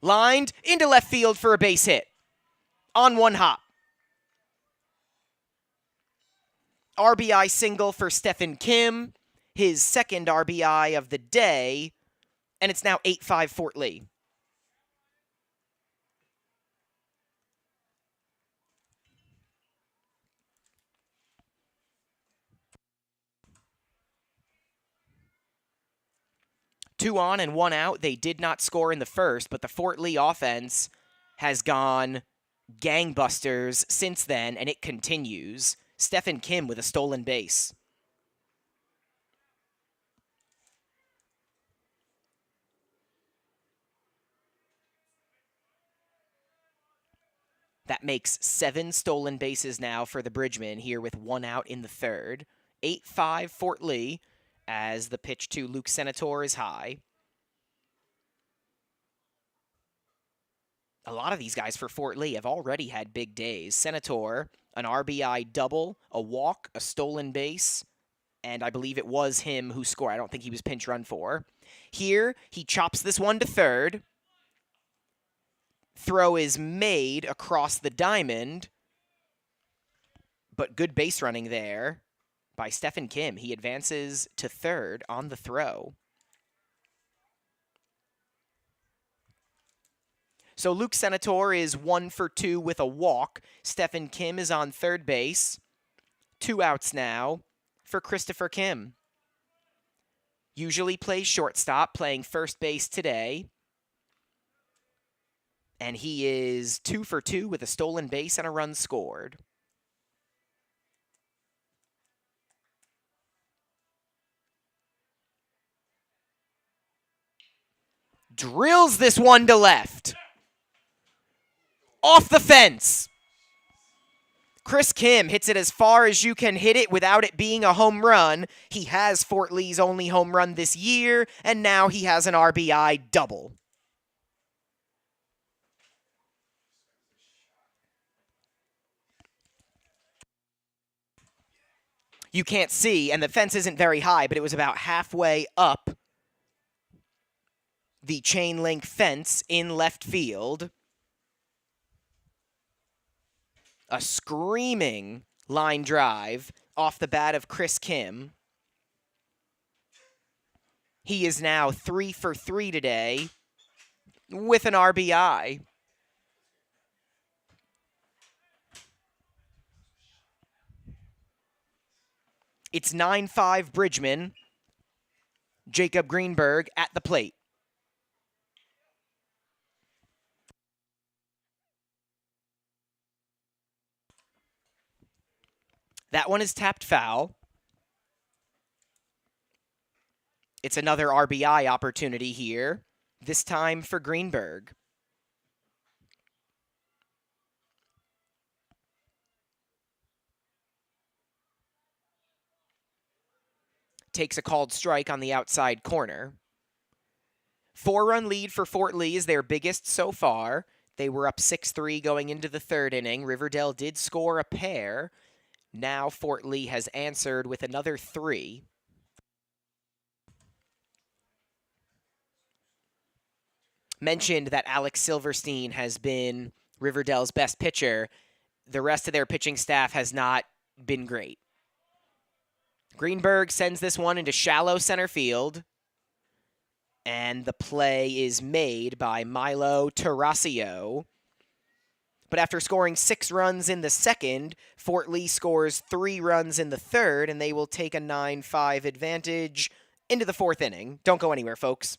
Lined into left field for a base hit. On one hop. RBI single for Stephen Kim, his second RBI of the day, and it's now 8-5 Fort Lee. Two on and one out. They did not score in the first, but the Fort Lee offense has gone gangbusters since then, and it continues. Stephen Kim with a stolen base. That makes 7 stolen bases now for the Bridgemen here with one out in the third. 8-5 Fort Lee as the pitch to Luke Senator is high. A lot of these guys for Fort Lee have already had big days. Senator, an RBI double, a walk, a stolen base, and I believe it was him who scored. I don't think he was pinch run for. Here, he chops this one to third. Throw is made across the diamond, but good base running there by Stephen Kim. He advances to third on the throw. So Luke Senator is 1 for 2 with a walk. Stephen Kim is on third base. 2 outs now for Christopher Kim. Usually plays shortstop, playing first base today. And he is 2 for 2 with a stolen base and a run scored. Drills this one to left. Off the fence. Chris Kim hits it as far as you can hit it without it being a home run. He has Fort Lee's only home run this year, and now he has an RBI double. You can't see, and the fence isn't very high, but it was about halfway up the chain link fence in left field. A screaming line drive off the bat of Chris Kim. He is now 3 for 3 today with an RBI. It's 9-5 Bridgeman. Jacob Greenberg at the plate. That one is tapped foul. It's another RBI opportunity here, this time for Greenberg. Takes a called strike on the outside corner. 4-run lead for Fort Lee is their biggest so far. They were up 6-3 going into the third inning. Riverdale did score a pair. Now Fort Lee has answered with another 3. Mentioned that Alex Silverstein has been Riverdale's best pitcher. The rest of their pitching staff has not been great. Greenberg sends this one into shallow center field. And the play is made by Milo Tarasio. But after scoring 6 runs in the second, Fort Lee scores 3 runs in the third, and they will take a 9-5 advantage into the fourth inning. Don't go anywhere, folks.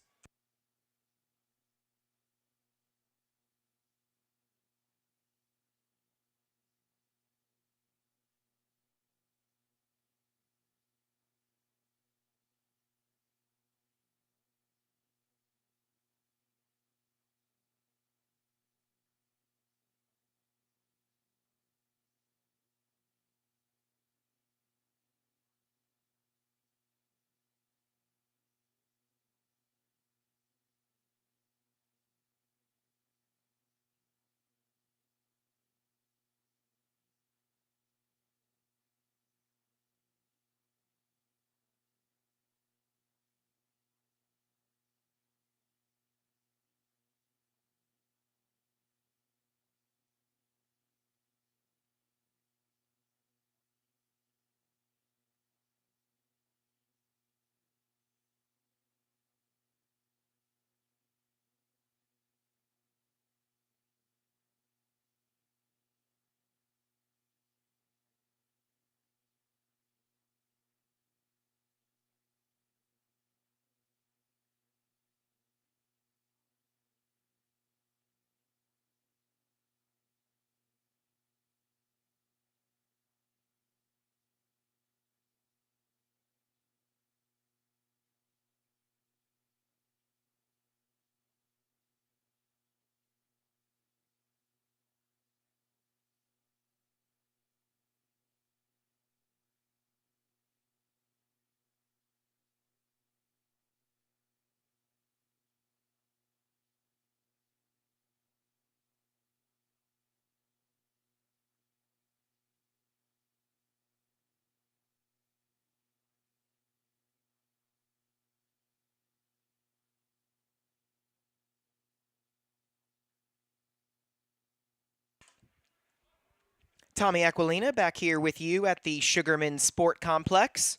Tommy Aquilina back here with you at the Sugarman Sport Complex.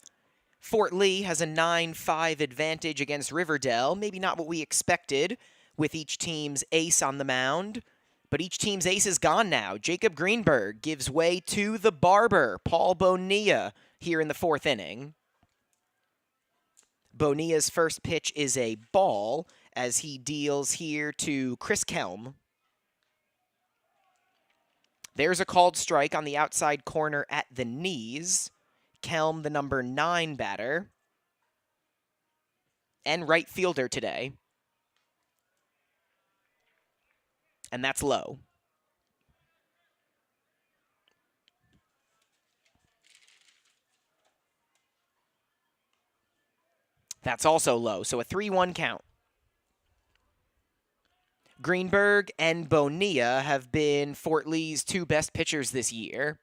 Fort Lee has a 9-5 advantage against Riverdale. Maybe not what we expected with each team's ace on the mound, but each team's ace is gone now. Jacob Greenberg gives way to the barber, Paul Bonilla, here in the 4th inning. Bonilla's first pitch is a ball as he deals here to Chris Kelm. There's a called strike on the outside corner at the knees. Kelm, the number 9 batter, and right fielder today. And that's low. That's also low, so a 3-1 count. Greenberg and Bonilla have been Fort Lee's 2 best pitchers this year.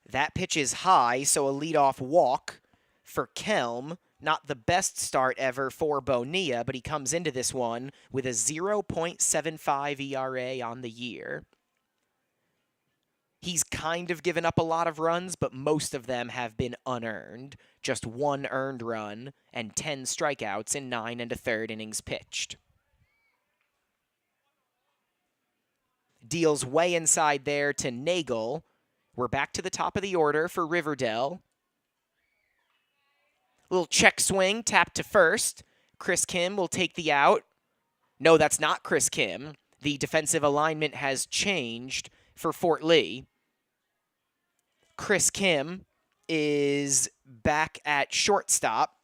That pitch is high, so a leadoff walk for Kelm. Not the best start ever for Bonilla, but he comes into this one with a 0.75 ERA on the year. He's kind of given up a lot of runs, but most of them have been unearned. Just 1 earned run and 10 strikeouts in 9 1/3 innings pitched. Deals way inside there to Nagel. We're back to the top of the order for Riverdale. Little check swing, tap to first. Chris Kim will take the out. No, that's not Chris Kim. The defensive alignment has changed for Fort Lee. Chris Kim is back at shortstop.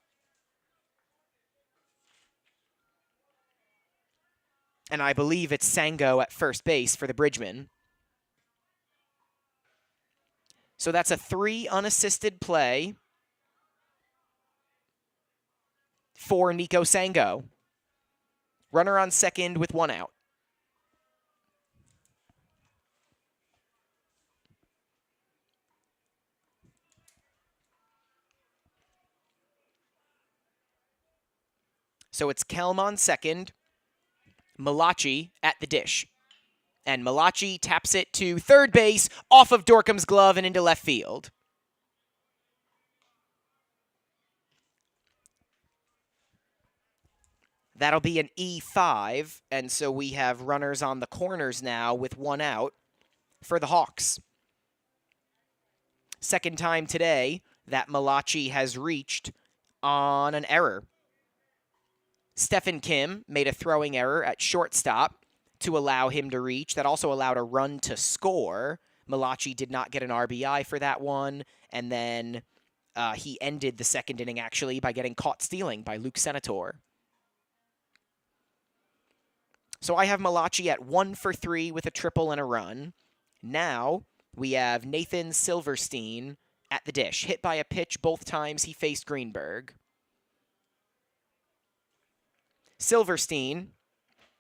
And I believe it's Sango at first base for the Bridgman. So that's a 3 unassisted play for Nico Sango. Runner on second with 1 out. So it's Kelm on second, Malachi at the dish. And Malachi taps it to third base, off of Dorcom's glove and into left field. That'll be an E5, and so we have runners on the corners now with 1 out for the Hawks. Second time today that Malachi has reached on an error. Stephen Kim made a throwing error at shortstop to allow him to reach. That also allowed a run to score. Malachi did not get an RBI for that one, and then he ended the second inning, actually, by getting caught stealing by Luke Senator. So I have Malachi at 1 for 3 with a triple and a run. Now we have Nathan Silverstein at the dish, hit by a pitch both times he faced Greenberg. Silverstein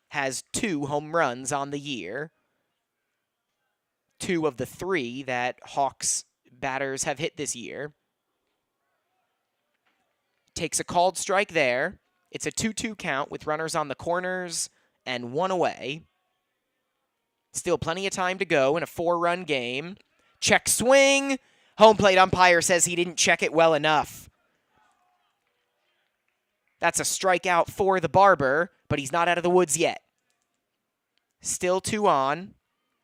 has 2 home runs on the year. 2 of the 3 that Hawks batters have hit this year. Takes a called strike there. It's a 2-2 count with runners on the corners and 1 away. Still plenty of time to go in a 4-run game. Check swing. Home plate umpire says he didn't check it well enough. That's a strikeout for the barber, but he's not out of the woods yet. Still 2 on,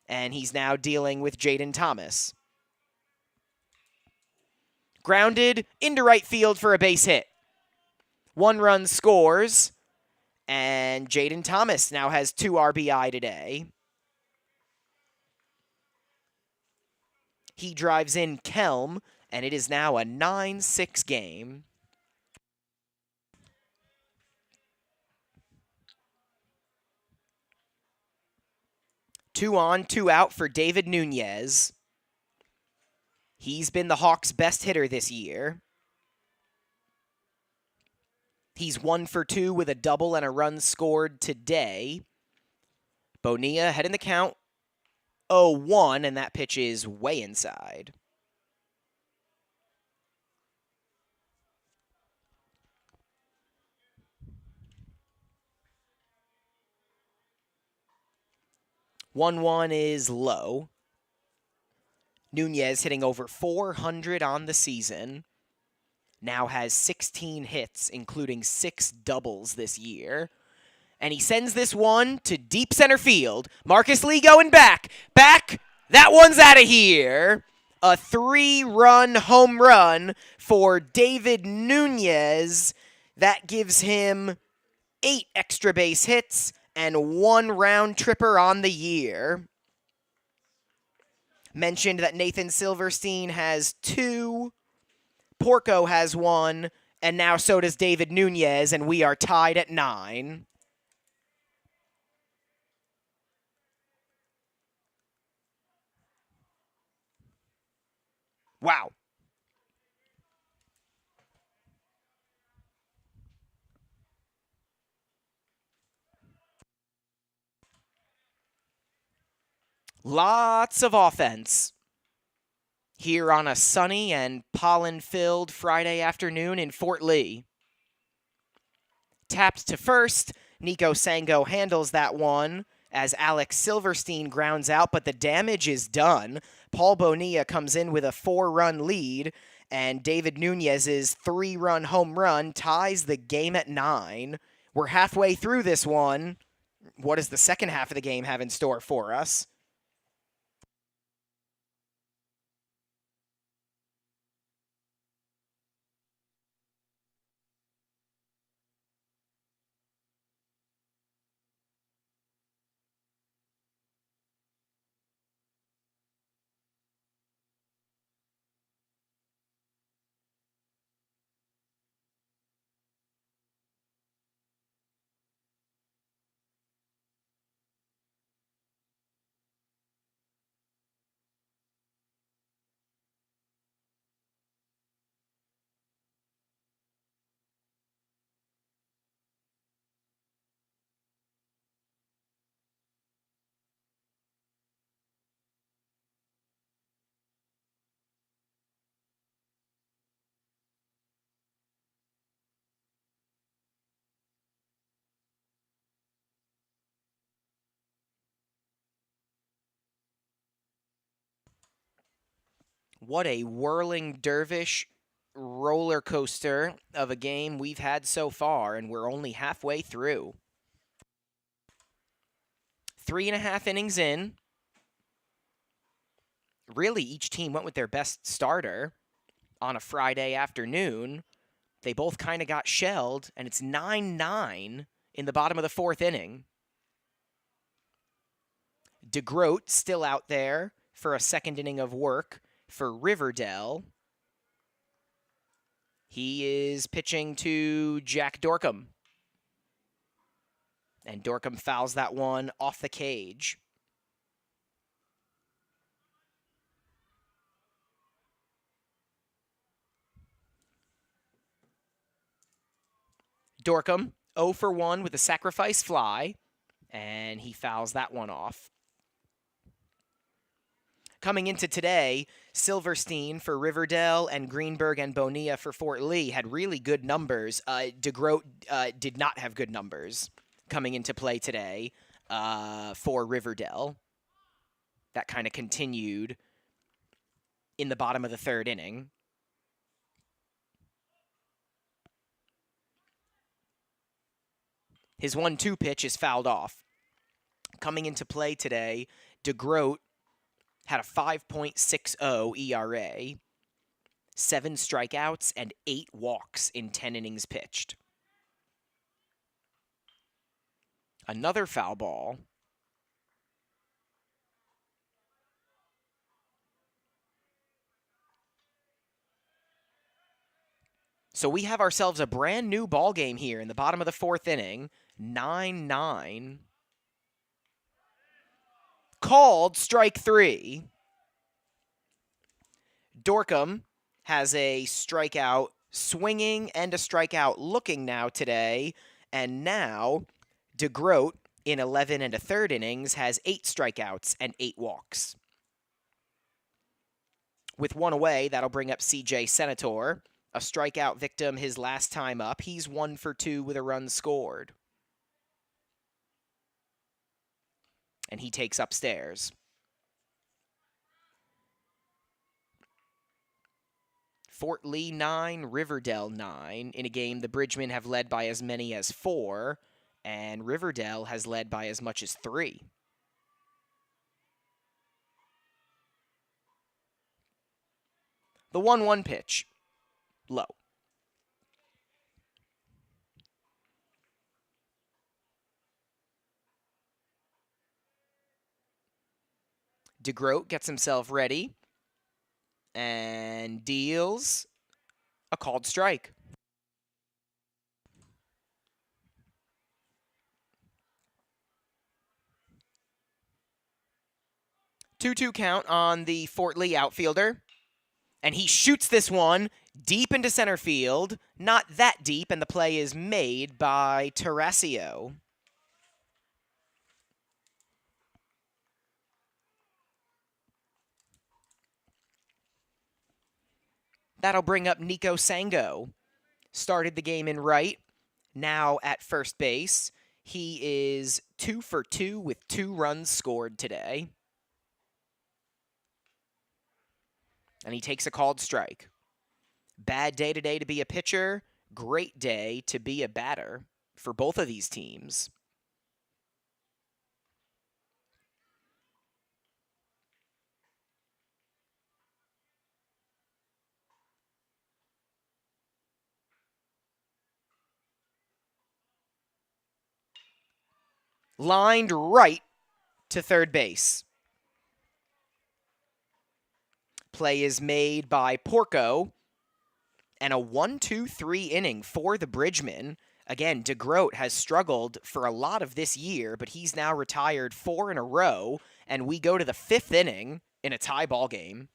and he's now dealing with Jaden Thomas. Grounded into right field for a base hit. 1 run scores, and Jaden Thomas now has 2 RBI today. He drives in Kelm, and it is now a 9-6 game. Two on, 2 out for David Nunez. He's been the Hawks' best hitter this year. He's 1 for 2 with a double and a run scored today. Bonilla head in the count, 0-1, and that pitch is way inside. One is low. Nunez hitting over 400 on the season. Now has 16 hits, including 6 doubles this year. And he sends this one to deep center field. Marcus Lee going back. Back. That one's out of here. A 3-run home run for David Nunez. That gives him 8 extra base hits and 1 round tripper on the year. Mentioned that Nathan Silverstein has 2. Porco has 1. And now so does David Nunez, and we are tied at 9. Wow. Lots of offense here on a sunny and pollen-filled Friday afternoon in Fort Lee. Tapped to first, Nico Sango handles that one as Alex Silverstein grounds out, but the damage is done. Paul Bonilla comes in with a 4-run lead, and David Nunez's 3-run home run ties the game at 9. We're halfway through this one. What does the second half of the game have in store for us? What a whirling dervish roller coaster of a game we've had so far, and we're only halfway through. 3.5 innings in. Really, each team went with their best starter on a Friday afternoon. They both kind of got shelled, and it's 9-9 in the bottom of the 4th inning. DeGroat still out there for a second inning of work for Riverdale. He is pitching to Jack Dorcom. And Dorcom fouls that one off the cage. Dorcom 0 for 1 with a sacrifice fly, and he fouls that one off. Coming into today, Silverstein for Riverdale and Greenberg and Bonilla for Fort Lee had really good numbers. DeGroat did not have good numbers coming into play today for Riverdale. That kind of continued in the bottom of the 3rd inning. His 1-2 pitch is fouled off. Coming into play today, DeGroat had a 5.60 ERA, 7 strikeouts, and 8 walks in 10 innings pitched. Another foul ball. So we have ourselves a brand new ball game here in the bottom of the 4th inning. 9-9. Called strike 3. Dorcom has a strikeout swinging and a strikeout looking now today. And now DeGroat in 11 1/3 innings has 8 strikeouts and 8 walks. With 1 away, that'll bring up CJ Senator, a strikeout victim his last time up. He's 1 for 2 with a run scored. And he takes upstairs. Fort Lee 9, Riverdale 9. In a game, the Bridgemen have led by as many as 4, and Riverdale has led by as much as 3. The 1-1 pitch, low. DeGroat gets himself ready and deals a called strike. Two-two count on the Fort Lee outfielder. And he shoots this one deep into center field. Not that deep, and the play is made by Terraccio. That'll bring up Nico Sango. Started the game in right, now at first base. He is 2 for 2 with 2 runs scored today. And he takes a called strike. Bad day today to be a pitcher, great day to be a batter for both of these teams. Lined right to third base. Play is made by Porco, and a 1-2-3 inning for the Bridgemen. Again, DeGroat has struggled for a lot of this year, but he's now retired 4 in a row, and we go to the 5th inning in a tie ball game.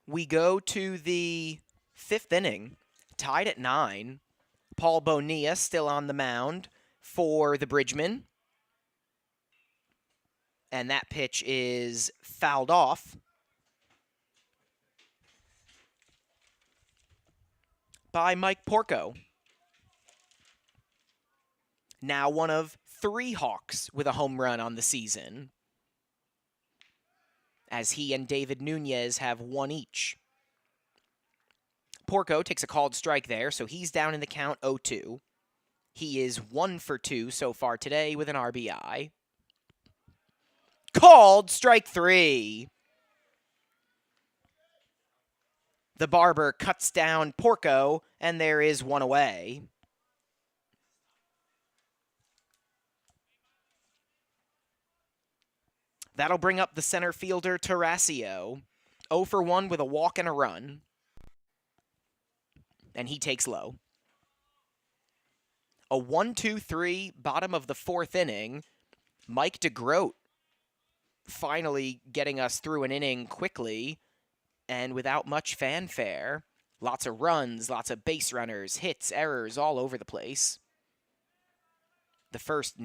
We go to the 5th inning, tied at 9. Paul Bonilla still on the mound for the Bridgemen. And that pitch is fouled off by Mike Porco. Now one of 3 Hawks with a home run on the season, as he and David Nunez have 1 each. Porco takes a called strike there, so he's down in the count 0-2. He is 1 for 2 so far today with an RBI. Called strike 3. The Barber cuts down Porco, and there is 1 away. That'll bring up the center fielder, Terraccio. 0 for 1 with a walk and a run. And he takes low. A 1-2-3, bottom of the 4th inning. Mike DeGroat finally getting us through an inning quickly and without much fanfare. Lots of runs, lots of base runners, hits, errors all over the place. the first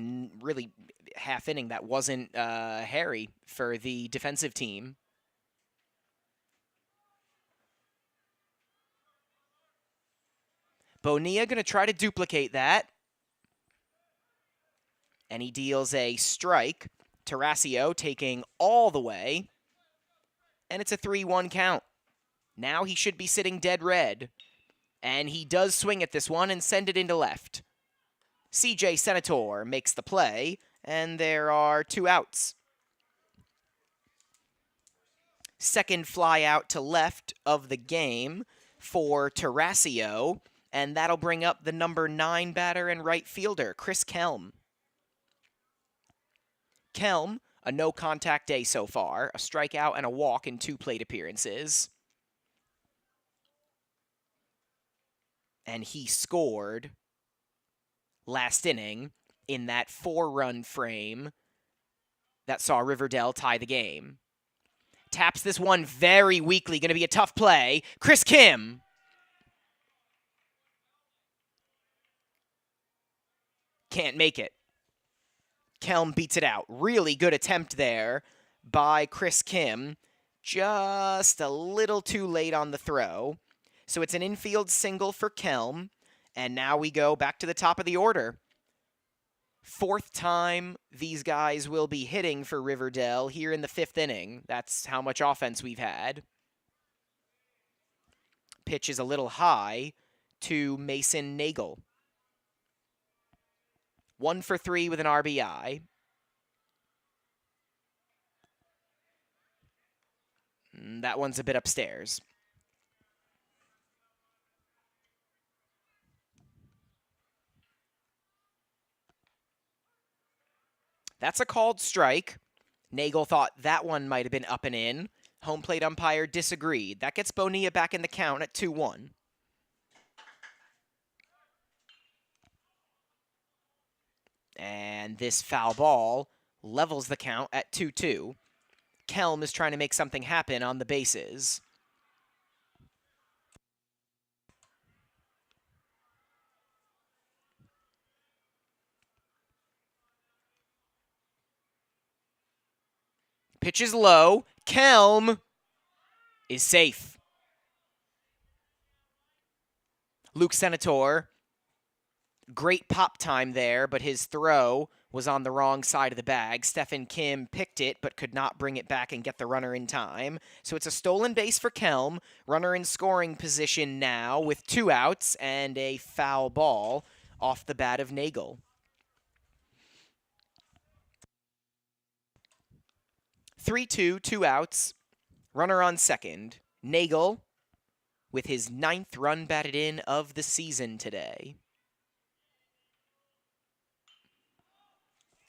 really half inning that wasn't hairy for the defensive team. Bonilla going to try to duplicate that. And he deals a strike. Tarasio taking all the way. And it's a 3-1 count. Now he should be sitting dead red. And he does swing at this one and send it into left. CJ Senator makes the play, and there are 2 outs. Second fly out to left of the game for Tarasio, and that'll bring up the number 9 batter and right fielder, Chris Kelm. Kelm, a no-contact day so far, a strikeout and a walk in 2 plate appearances. And he scored last inning in that 4-run frame that saw Riverdale tie the game. Taps this one very weakly, going to be a tough play. Chris Kim. Can't make it. Kelm beats it out. Really good attempt there by Chris Kim. Just a little too late on the throw. So it's an infield single for Kelm. And now we go back to the top of the order. 4th time these guys will be hitting for Riverdale here in the 5th inning. That's how much offense we've had. Pitch is a little high to Mason Nagel. 1 for 3 with an RBI. That one's a bit upstairs. That's a called strike. Nagel thought that one might have been up and in. Home plate umpire disagreed. That gets Bonilla back in the count at 2-1. And this foul ball levels the count at 2-2. Kelm is trying to make something happen on the bases. Pitch is low. Kelm is safe. Luke Senator, great pop time there, but his throw was on the wrong side of the bag. Stephen Kim picked it, but could not bring it back and get the runner in time. So it's a stolen base for Kelm. Runner in scoring position now with 2 outs and a foul ball off the bat of Nagel. 3-2, 2 outs. Runner on second. Nagel with his 9th run batted in of the season today.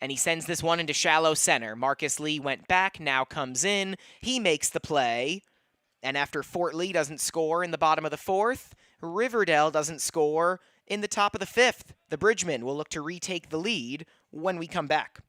And he sends this one into shallow center. Marcus Lee went back, now comes in. He makes the play. And after Fort Lee doesn't score in the bottom of the 4th, Riverdale doesn't score in the top of the 5th. The Bridgemen will look to retake the lead when we come back.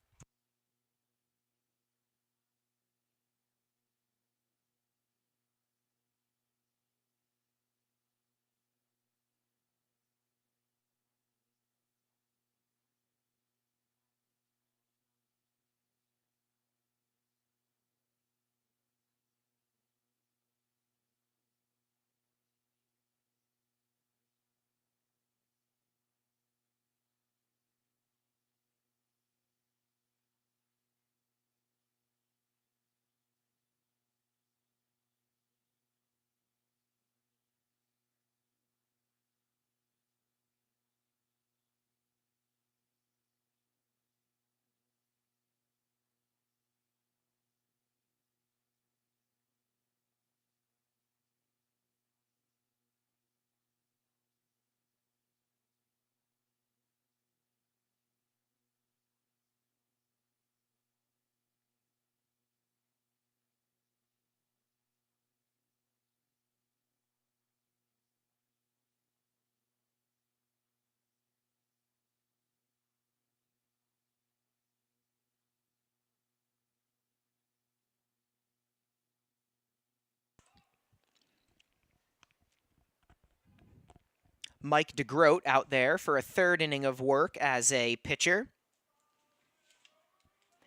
Mike DeGroat out there for a third inning of work as a pitcher.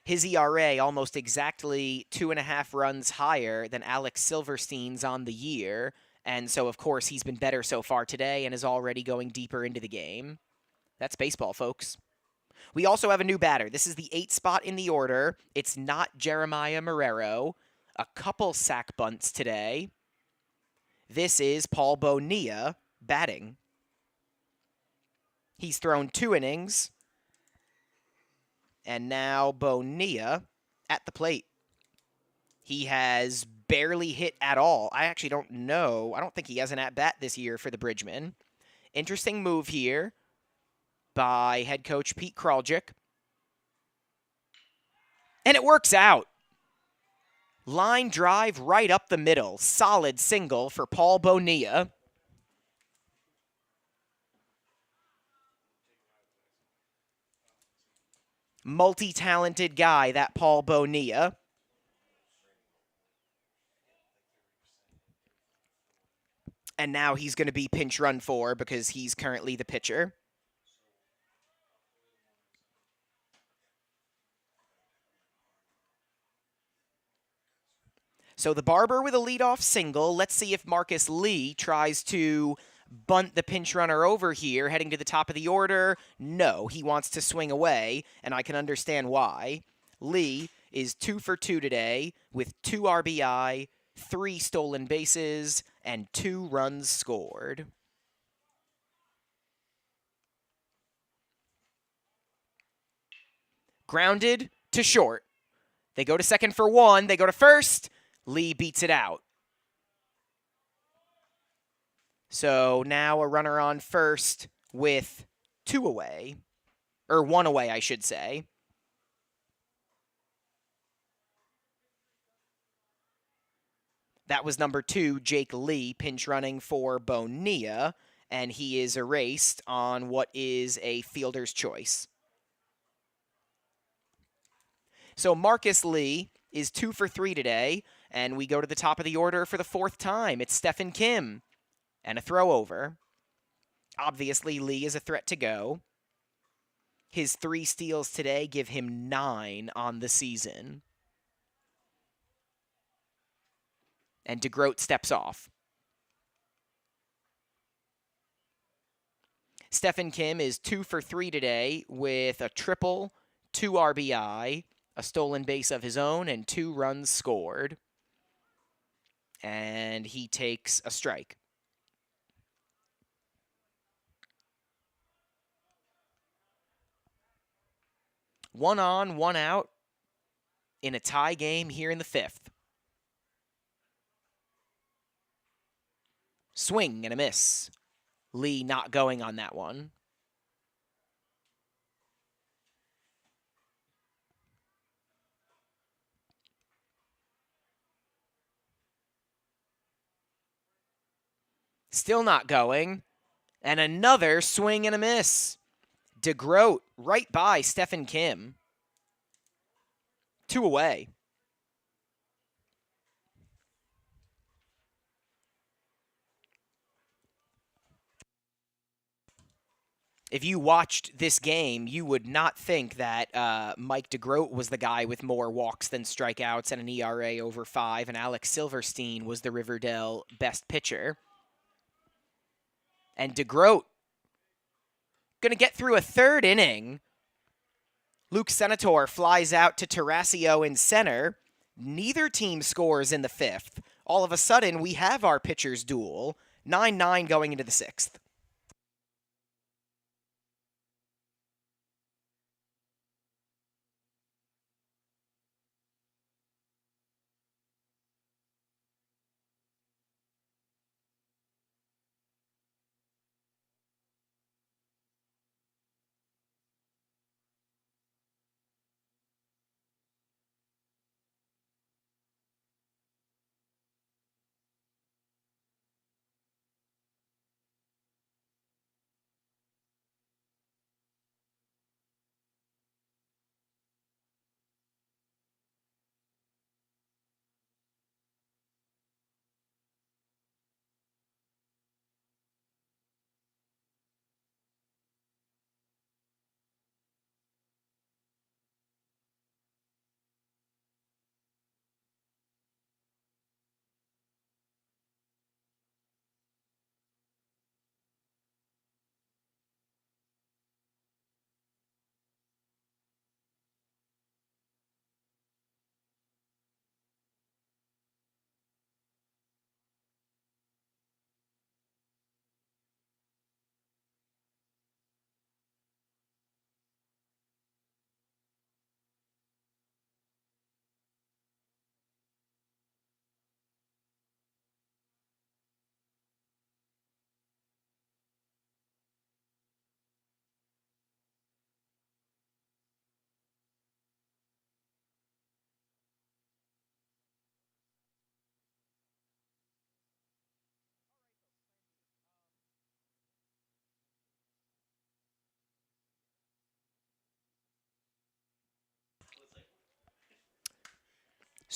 His ERA almost exactly 2.5 runs higher than Alex Silverstein's on the year. And so, of course, he's been better so far today and is already going deeper into the game. That's baseball, folks. We also have a new batter. This is the 8th spot in the order. It's not Jeremiah Marrero. A couple sac bunts today. This is Paul Bonilla batting. He's thrown 2 innings. And now Bonilla at the plate. He has barely hit at all. I actually don't know. I don't think he has an at-bat this year for the Bridgman. Interesting move here by head coach Pete Kraljic. And it works out. Line drive right up the middle. Solid single for Paul Bonilla. Multi-talented guy, that Paul Bonilla. And now he's going to be pinch run for because he's currently the pitcher. So the Barber with a leadoff single. Let's see if Marcus Lee tries to bunt the pinch runner over here, heading to the top of the order. No, he wants to swing away, and I can understand why. Lee is 2 for 2 today with 2 RBI, 3 stolen bases, and 2 runs scored. Grounded to short. They go to second for 1. They go to first. Lee beats it out. So now a runner on first with 2 away. Or 1 away, I should say. That was number 2, Jake Lee, pinch running for Bonilla, and he is erased on what is a fielder's choice. So Marcus Lee is 2 for 3 today, and we go to the top of the order for the 4th time. It's Stephen Kim, and a throw over. Obviously, Lee is a threat to go. His 3 steals today give him 9 on the season. And DeGroat steps off. Stephen Kim is 2 for 3 today with a triple, 2 RBI, a stolen base of his own, and 2 runs scored. And he takes a strike. One on, 1 out in a tie game here in the 5th. Swing and a miss. Lee not going on that one. Still not going. And another swing and a miss. DeGroat right by Stephen Kim. 2 away. If you watched this game, you would not think that Mike DeGroat was the guy with more walks than strikeouts and an ERA over 5, and Alex Silverstein was the Riverdale best pitcher. And DeGroat going to get through a 3rd inning. Luke Senator flies out to Tarasio in center. Neither team scores in the 5th. All of a sudden, we have our pitchers duel. 9-9 going into the 6th.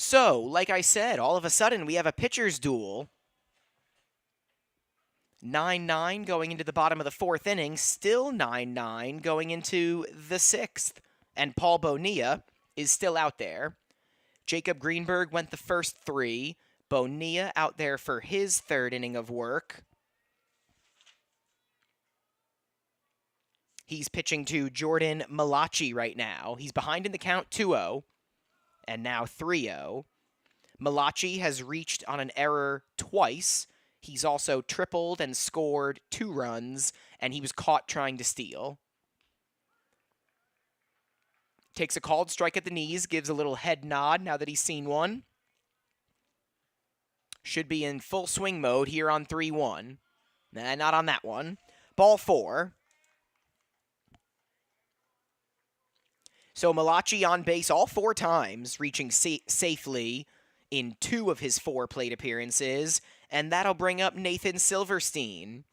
So, like I said, all of a sudden we have a pitcher's duel. 9-9 going into the bottom of the fourth inning, still 9-9 going into the sixth. And Paul Bonilla is still out there. Jacob Greenberg went the first three. Bonilla out there for his third inning of work. He's pitching to Jordan Malachi right now. He's behind in the count 2-0, and now 3-0. Malachi has reached on an error twice. He's also tripled and scored 2 runs, and he was caught trying to steal. Takes a called strike at the knees, gives a little head nod now that he's seen one. Should be in full swing mode here on 3-1. Nah, not on that one. Ball 4. So Malachi on base all 4 times, reaching safely in 2 of his 4 plate appearances, and that'll bring up Nathan Silverstein.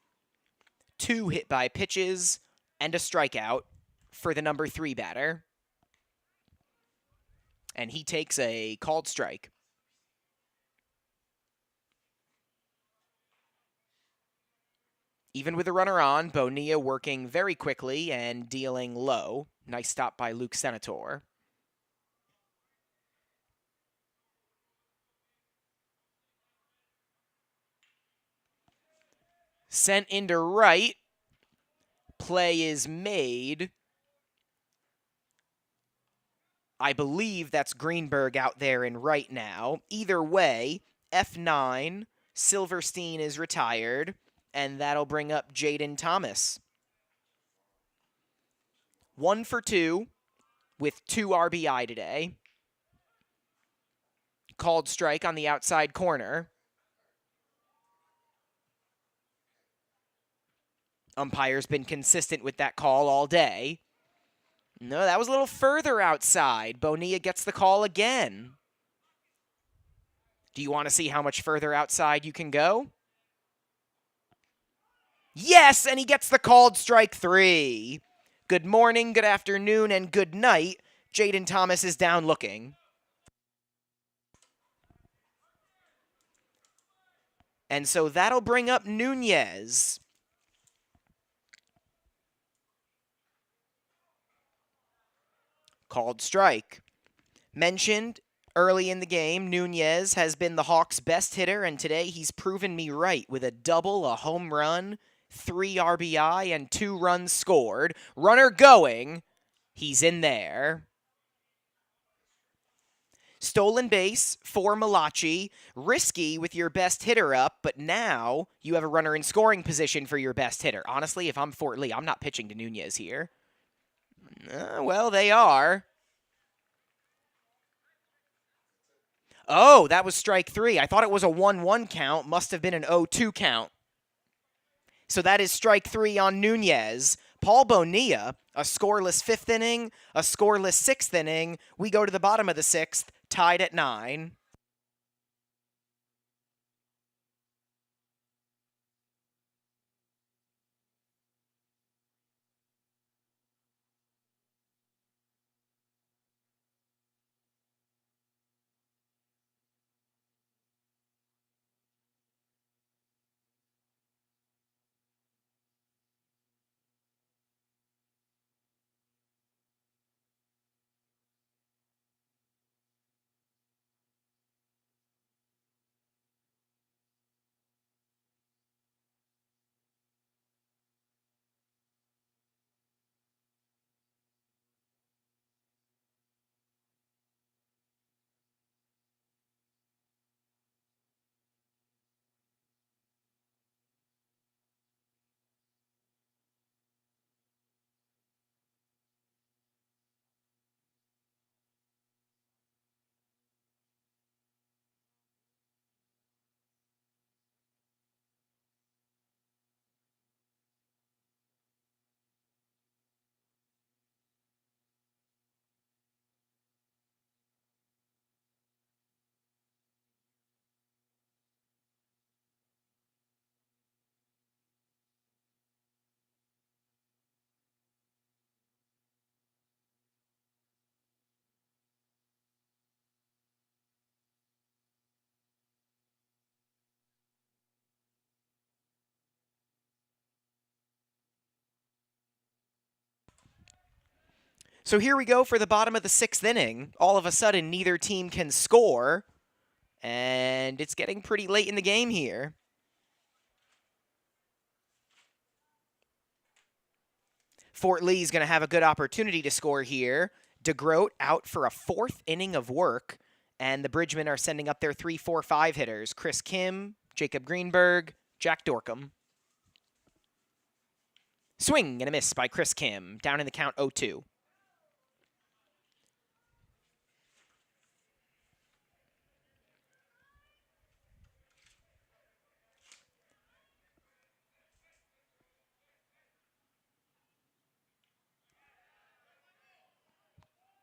2 hit by pitches and a strikeout for the number 3 batter. And he takes a called strike. Even with a runner on, Bonilla working very quickly and dealing low. Nice stop by Luke Senator. Sent into right. Play is made. I believe that's Greenberg out there in right now. Either way, F9, Silverstein is retired, and that'll bring up Jaden Thomas. 1 for 2 with 2 RBI today. Called strike on the outside corner. Umpire's been consistent with that call all day. No, that was a little further outside. Bonilla gets the call again. Do you want to see how much further outside you can go? Yes, and he gets the called strike 3. Good morning, good afternoon, and good night. Jaden Thomas is down looking. And so that'll bring up Nunez. Called strike. Mentioned early in the game, Nunez has been the Hawks' best hitter, and today he's proven me right with a double, a home run, 3 RBI, and 2 runs scored. Runner going. He's in there. Stolen base for Malachi. Risky with your best hitter up, but now you have a runner in scoring position for your best hitter. Honestly, if I'm Fort Lee, I'm not pitching to Nunez here. Well, they are. Oh, that was strike 3. I thought it was a 1-1 count. Must have been an 0-2 count. So that is strike 3 on Nunez. Paul Bonilla, a scoreless 5th inning, a scoreless 6th inning. We go to the bottom of the 6th, tied at 9. So here we go for the bottom of the 6th inning. All of a sudden, neither team can score, and it's getting pretty late in the game here. Fort Lee's going to have a good opportunity to score here. DeGroat out for a 4th inning of work, and the Bridgemen are sending up their 3, 4, 5 hitters. Chris Kim, Jacob Greenberg, Jack Dorcom. Swing and a miss by Chris Kim, down in the count 0-2.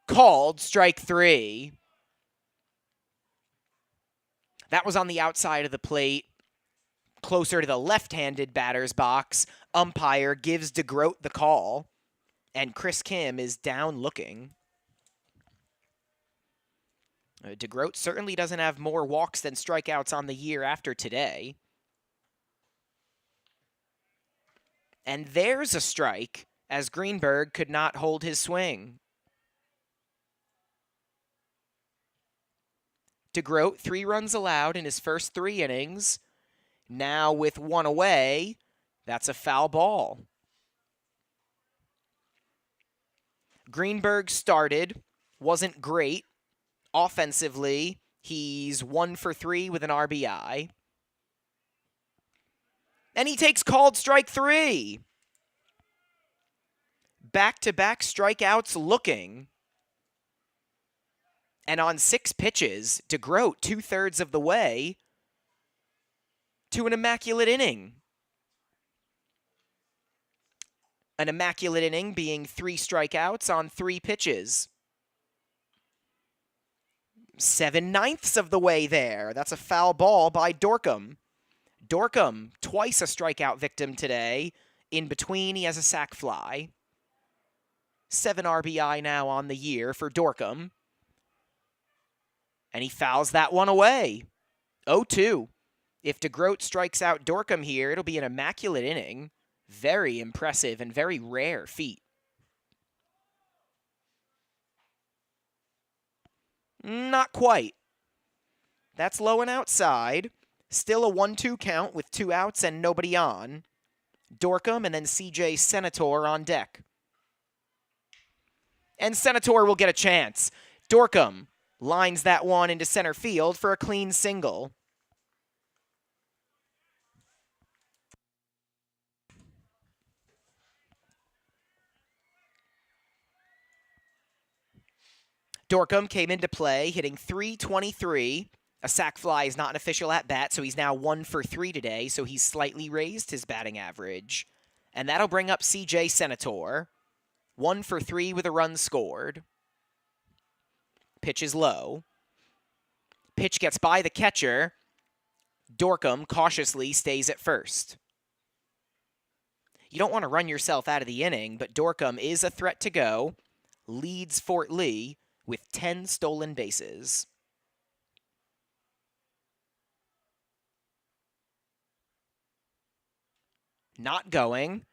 Called strike 3. That was on the outside of the plate, closer to the left-handed batter's box. Umpire gives DeGroat the call, and Chris Kim is down looking. DeGroat certainly doesn't have more walks than strikeouts on the year after today. And there's a strike, as Greenberg could not hold his swing. DeGroat, 3 runs allowed in his first 3 innings. Now with 1 away, that's a foul ball. Greenberg started, wasn't great. Offensively, he's 1 for 3 with an RBI. And he takes called strike 3. Back-to-back strikeouts looking. And on 6 pitches, DeGroat 2/3 of the way to an immaculate inning. An immaculate inning being 3 strikeouts on 3 pitches. 7/9 of the way there. That's a foul ball by Dorcom. Dorcom, twice a strikeout victim today. In between, he has a sac fly. 7 RBI now on the year for Dorcom. And he fouls that one away. 0-2. If DeGroat strikes out Dorcom here, it'll be an immaculate inning. Very impressive and very rare feat. Not quite. That's low and outside. Still a 1-2 count with 2 outs and nobody on. Dorcom and then CJ Senator on deck. And Senator will get a chance. Dorcom lines that one into center field for a clean single. Dorcom came into play, hitting .323. A sac fly is not an official at-bat, so he's now 1 for 3 today, so he's slightly raised his batting average. And that'll bring up CJ Senator. 1 for 3 with a run scored. Pitch is low. Pitch gets by the catcher. Dorcom cautiously stays at first. You don't want to run yourself out of the inning, but Dorcom is a threat to go. Leads Fort Lee with 10 stolen bases. Not going.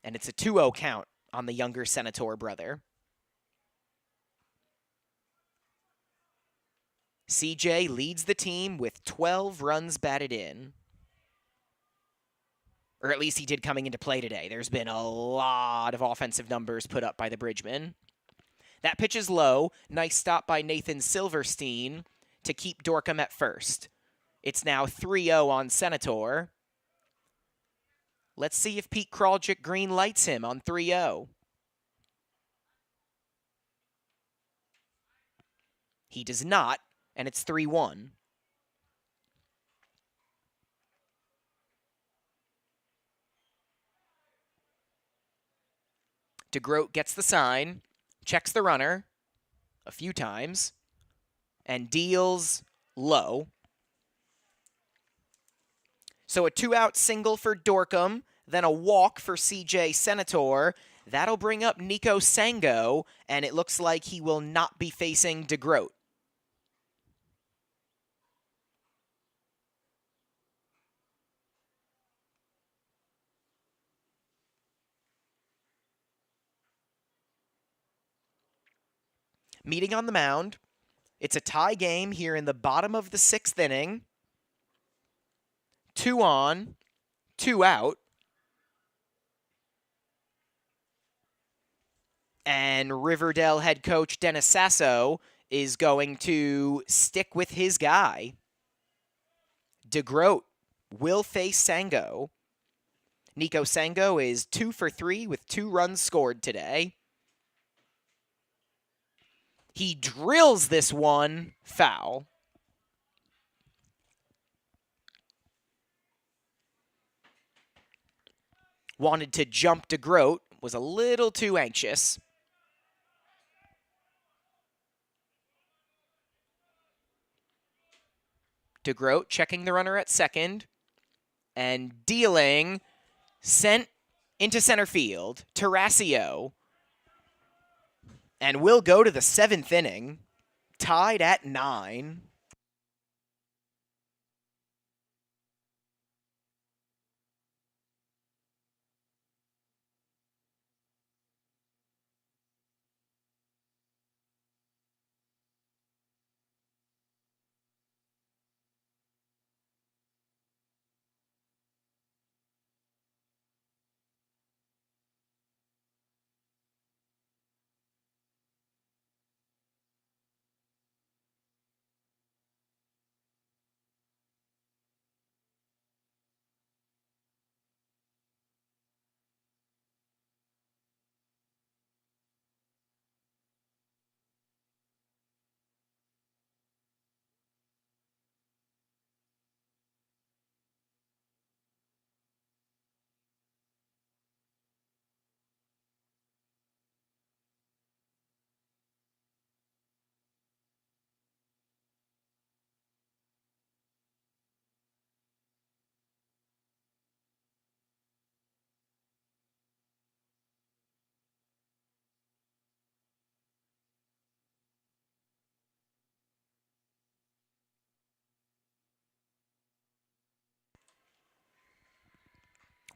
And it's a 2-0 count on the younger Senator brother. CJ leads the team with 12 runs batted in. Or at least he did coming into play today. There's been a lot of offensive numbers put up by the Bridgemen. That pitch is low. Nice stop by Nathan Silverstein to keep Dorcom at first. It's now 3-0 on Senator. Let's see if Pete Kraljic green lights him on 3-0. He does not, and it's 3-1. DeGroat gets the sign, checks the runner a few times, and deals low. So a 2-out single for Dorcom, then a walk for CJ Senator. That'll bring up Nico Sango, and it looks like he will not be facing DeGroat. meeting on the mound. It's a tie game here in the bottom of the 6th inning. 2 on, 2 out. And Riverdale head coach Dennis Sasso is going to stick with his guy. DeGroat will face Sango. Nico Sango is 2 for 3 with 2 runs scored today. He drills this one foul. Wanted to jump DeGroat, was a little too anxious. DeGroat checking the runner at second and dealing, sent into center field. Tarasio. And we'll go to the 7th inning, tied at 9.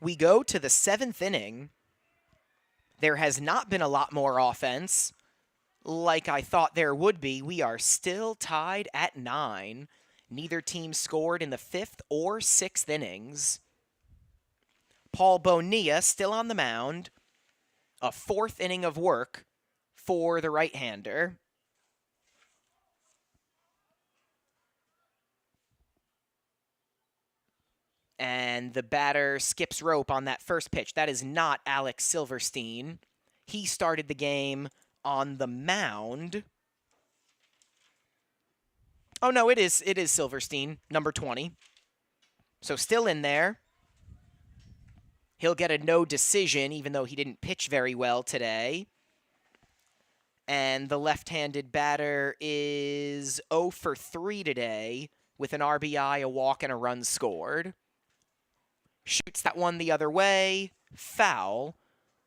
We go to the 7th inning. There has not been a lot more offense like I thought there would be. We are still tied at 9. Neither team scored in the 5th or 6th innings. Paul Bonilla still on the mound. A 4th inning of work for the right-hander. And the batter skips rope on that first pitch. That is not Alex Silverstein. He started the game on the mound. Oh, no, it is Silverstein, number 20. So still in there. He'll get a no decision, even though he didn't pitch very well today. And the left-handed batter is 0 for 3 today with an RBI, a walk, and a run scored. Shoots that one the other way, foul,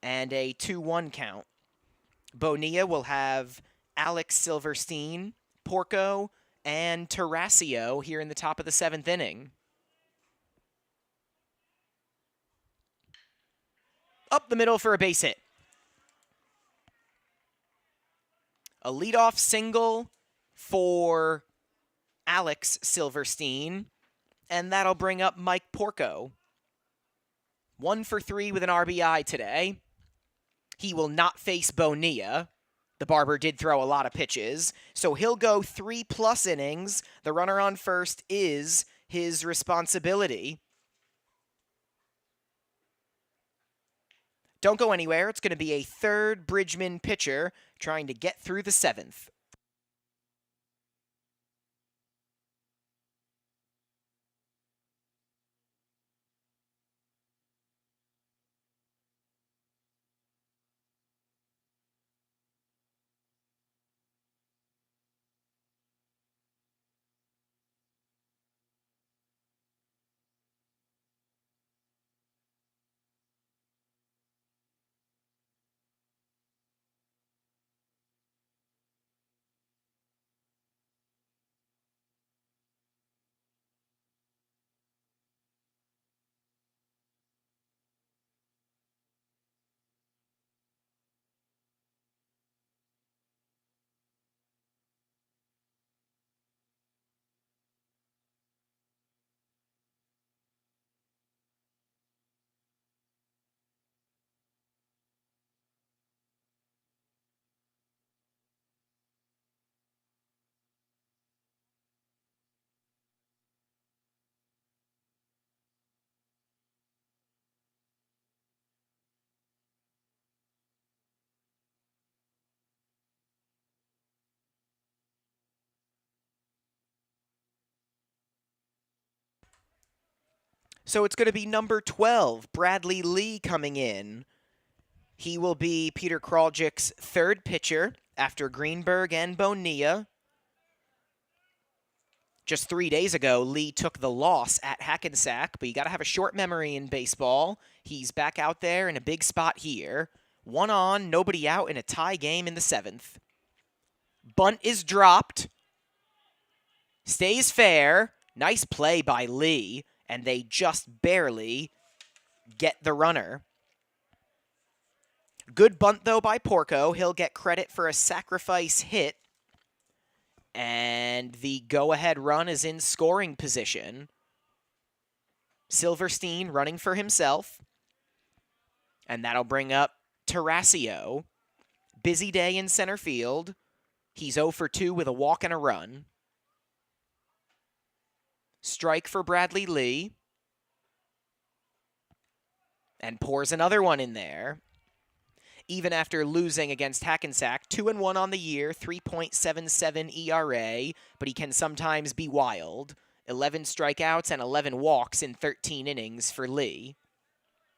and a 2-1 count. Bonilla will have Alex Silverstein, Porco, and Tarasio here in the top of the 7th inning. Up the middle for a base hit. A leadoff single for Alex Silverstein, and that'll bring up Mike Porco. 1 for 3 with an RBI today. He will not face Bonilla. The Barber did throw a lot of pitches, so he'll go 3+ innings. The runner on first is his responsibility. Don't go anywhere. It's going to be a third Bridgman pitcher trying to get through the 7th. So it's going to be number 12, Bradley Lee, coming in. He will be Peter Kraljich's third pitcher after Greenberg and Bonilla. Just 3 days ago, Lee took the loss at Hackensack, but you got to have a short memory in baseball. He's back out there in a big spot here. 1 on, nobody out in a tie game in the 7th. Bunt is dropped. Stays fair. Nice play by Lee, and they just barely get the runner. Good bunt, though, by Porco. He'll get credit for a sacrifice hit. And the go-ahead run is in scoring position. Silverstein running for himself. And that'll bring up Tarasio. Busy day in center field. He's 0 for 2 with a walk and a run. Strike for Bradley Lee. And pours another one in there. Even after losing against Hackensack, 2-1 on the year, 3.77 ERA, but he can sometimes be wild. 11 strikeouts and 11 walks in 13 innings for Lee.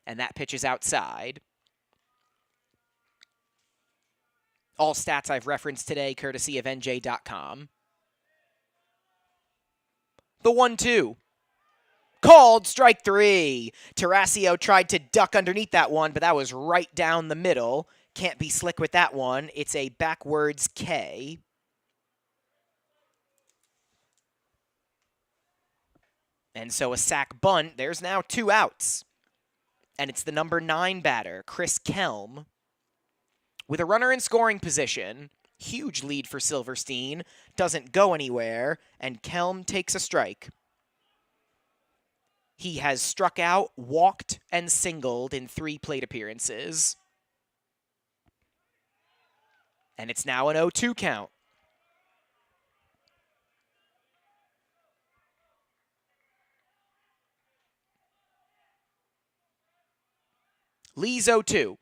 And that pitch is outside. All stats I've referenced today, courtesy of NJ.com. The 1-2. Called strike 3. Tarasio tried to duck underneath that one, but that was right down the middle. Can't be slick with that one. It's a backwards K. And so a sack bunt. There's now 2 outs. And it's the number 9 batter, Chris Kelm. With a runner in scoring position, huge lead for Silverstein. Doesn't go anywhere, and Kelm takes a strike. He has struck out, walked, and singled in 3 plate appearances. And it's now an 0-2 count. Lee's 0-2.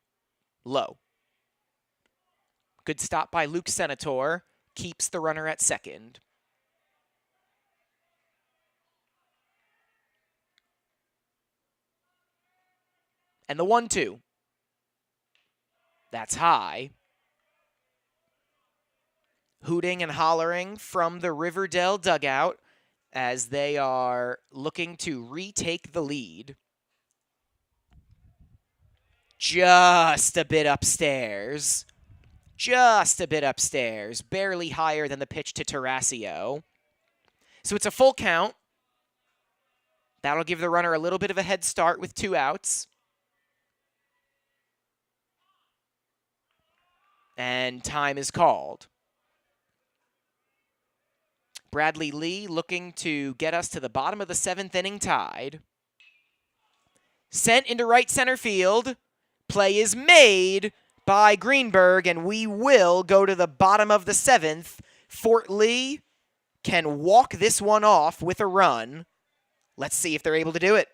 Low. Good stop by Luke Senator. Keeps the runner at second. And the 1-2. That's high. Hooting and hollering from the Riverdale dugout as they are looking to retake the lead. Just a bit upstairs. Just a bit upstairs. Barely higher than the pitch to Tarasio. So it's a full count. That'll give the runner a little bit of a head start with 2 outs. And time is called. Bradley Lee looking to get us to the bottom of the 7th inning tied. Sent into right center field. Play is made by Greenberg, and we will go to the bottom of the 7th. Fort Lee can walk this one off with a run. Let's see if they're able to do it.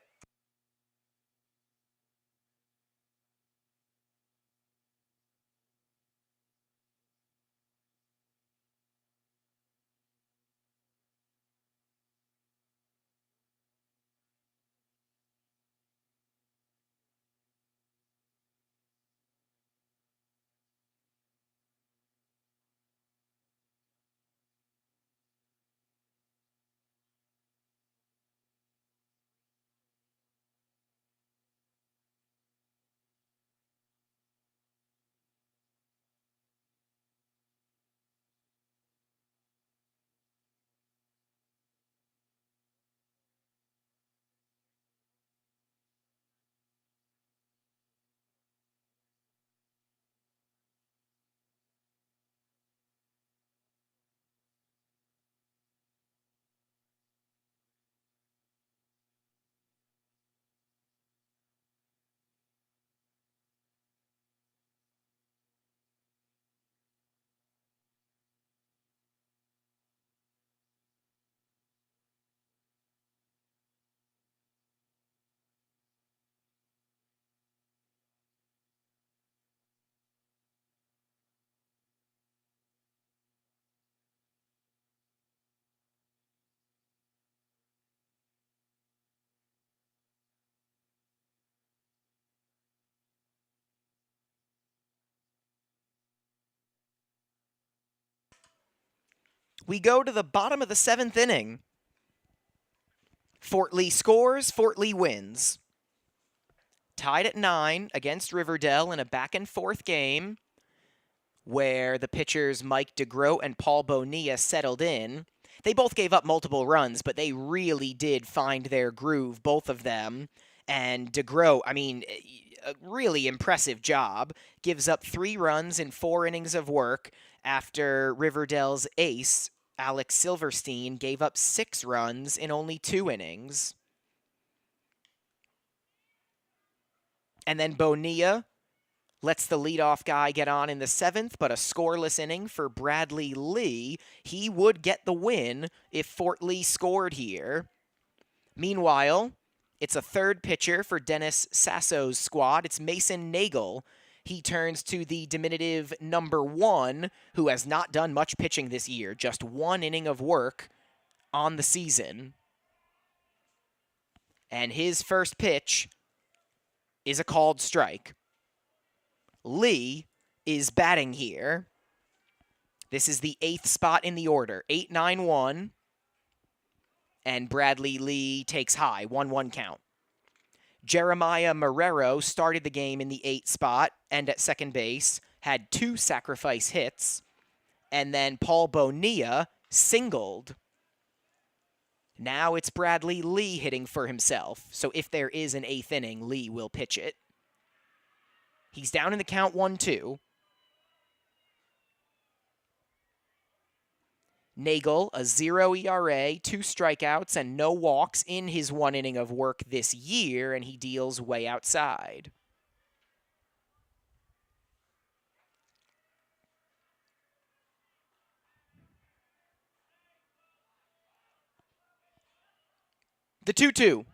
We go to the bottom of the 7th inning. Fort Lee scores, Fort Lee wins. Tied at 9 against Riverdale in a back-and-forth game where the pitchers Mike DeGroat and Paul Bonilla settled in. They both gave up multiple runs, but they really did find their groove, both of them. And DeGroat, a really impressive job. Gives up 3 runs in 4 innings of work after Riverdale's ace, Alex Silverstein, gave up 6 runs in only 2 innings. And then Bonilla lets the leadoff guy get on in the 7th, but a scoreless inning for Bradley Lee. He would get the win if Fort Lee scored here. Meanwhile, it's a third pitcher for Dennis Sasso's squad. It's Mason Nagel. He turns to the diminutive number 1, who has not done much pitching this year, just 1 inning of work on the season. And his first pitch is a called strike. Lee is batting here. This is the 8th spot in the order, 8-9-1. And Bradley Lee takes high, 1-1 count. Jeremiah Marrero started the game in the 8th spot and at second base, had 2 sacrifice hits. And then Paul Bonilla singled. Now it's Bradley Lee hitting for himself. So if there is an 8th inning, Lee will pitch it. He's down in the count 1-2. Nagel, a 0 ERA, 2 strikeouts, and no walks in his 1 inning of work this year, and he deals way outside. The 2-2.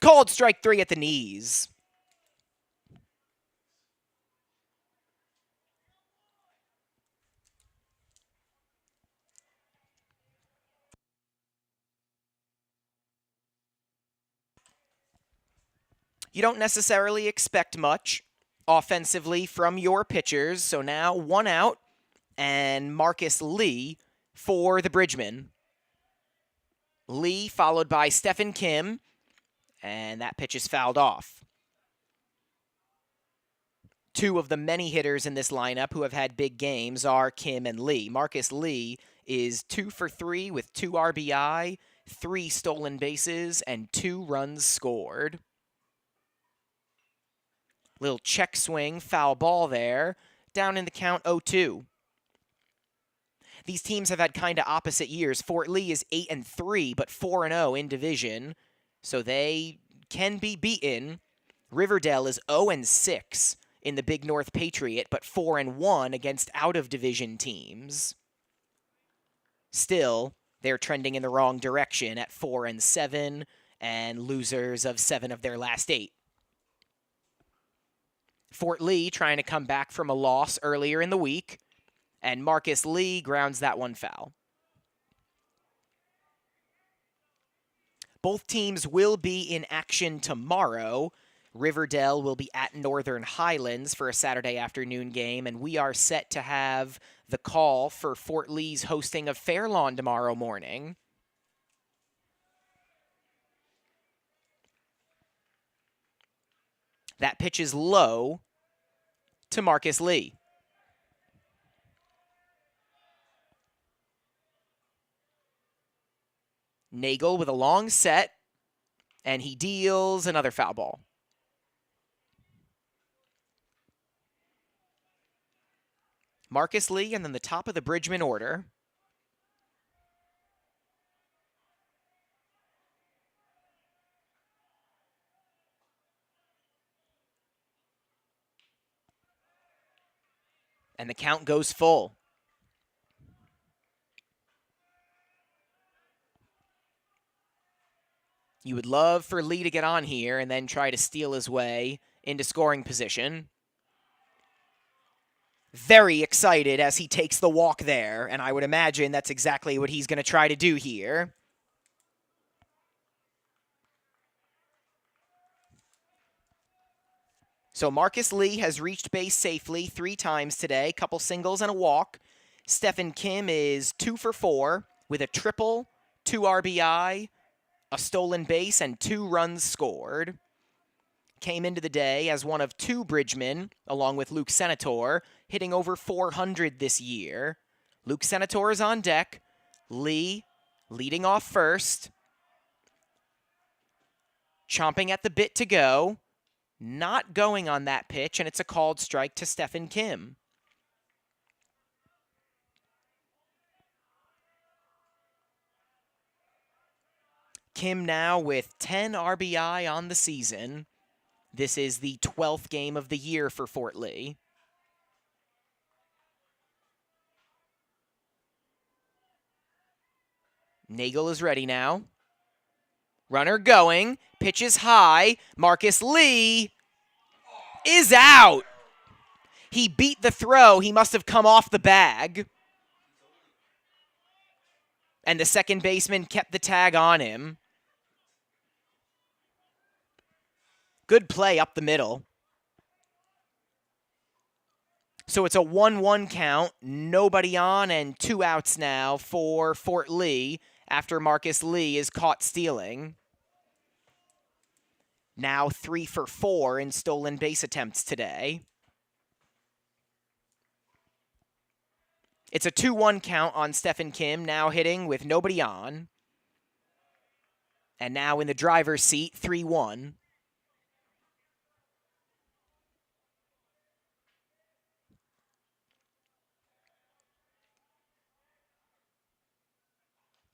Called strike 3 at the knees. You don't necessarily expect much offensively from your pitchers, so now 1 out, and Marcus Lee for the Bridgemen. Lee followed by Stephen Kim, and that pitch is fouled off. 2 of the many hitters in this lineup who have had big games are Kim and Lee. Marcus Lee is 2 for 3 with 2 RBI, 3 stolen bases, and 2 runs scored. Little check swing, foul ball there. Down in the count 0-2. These teams have had kind of opposite years. Fort Lee is 8-3, but 4-0 in division, so they can be beaten. Riverdale is 0-6 in the Big North Patriot, but 4-1 against out-of-division teams. Still, they're trending in the wrong direction at 4-7 and losers of 7 of their last 8. Fort Lee trying to come back from a loss earlier in the week, and Marcus Lee grounds that one foul. Both teams will be in action tomorrow. Riverdale will be at Northern Highlands for a Saturday afternoon game, and we are set to have the call for Fort Lee's hosting of Fairlawn tomorrow morning. That pitch is low to Marcus Lee. Nagel with a long set, and he deals another foul ball. Marcus Lee, and then the top of the Bridgeman order. And the count goes full. You would love for Lee to get on here and then try to steal his way into scoring position. Very excited as he takes the walk there, and I would imagine that's exactly what he's going to try to do here. So Marcus Lee has reached base safely 3 times today, couple singles and a walk. Stephen Kim is 2 for 4 with a triple, 2 RBI, a stolen base, and 2 runs scored. Came into the day as one of 2 Bridgemen, along with Luke Senator, hitting over 400 this year. Luke Senator is on deck. Lee leading off first. Chomping at the bit to go. Not going on that pitch, and it's a called strike to Stephen Kim. Kim now with 10 RBI on the season. This is the 12th game of the year for Fort Lee. Nagel is ready now. Runner going. Pitch is high. Marcus Lee is out. He beat the throw. He must have come off the bag. And the second baseman kept the tag on him. Good play up the middle. So it's a 1-1 count. Nobody on and 2 outs now for Fort Lee after Marcus Lee is caught stealing. Now 3 for 4 in stolen base attempts today. It's a 2-1 count on Stephen Kim, now hitting with nobody on. And now in the driver's seat, 3-1.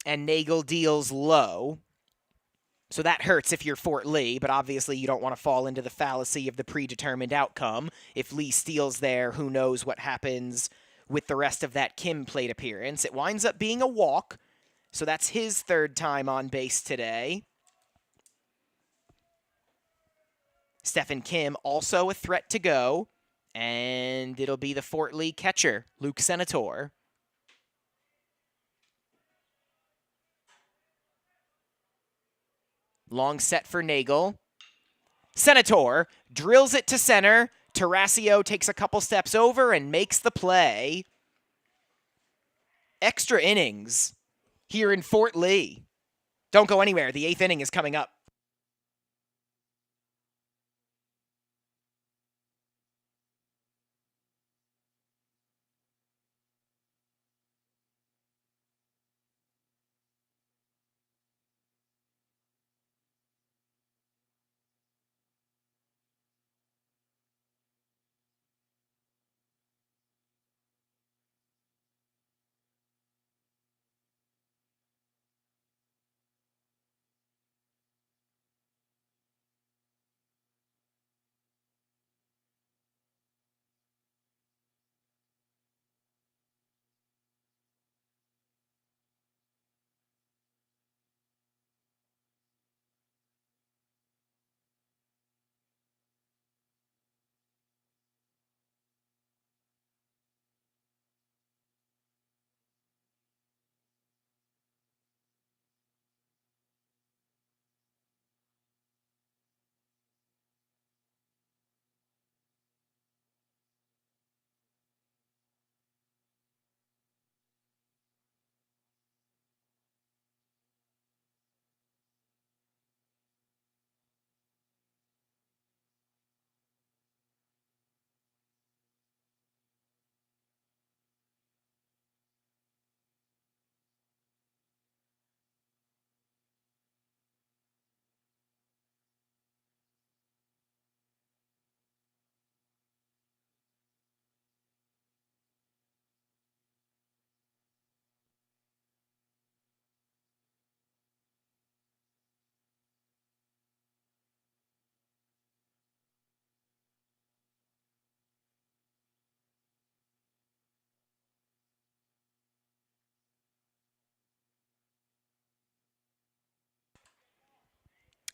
And Nagel deals low. So that hurts if you're Fort Lee, but obviously you don't want to fall into the fallacy of the predetermined outcome. If Lee steals there, who knows what happens with the rest of that Kim plate appearance. It winds up being a walk, so that's his 3rd time on base today. Stephen Kim also a threat to go, and it'll be the Fort Lee catcher, Luke Senator. Long set for Nagel. Senator drills it to center. Tarasio takes a couple steps over and makes the play. Extra innings here in Fort Lee. Don't go anywhere. The 8th inning is coming up.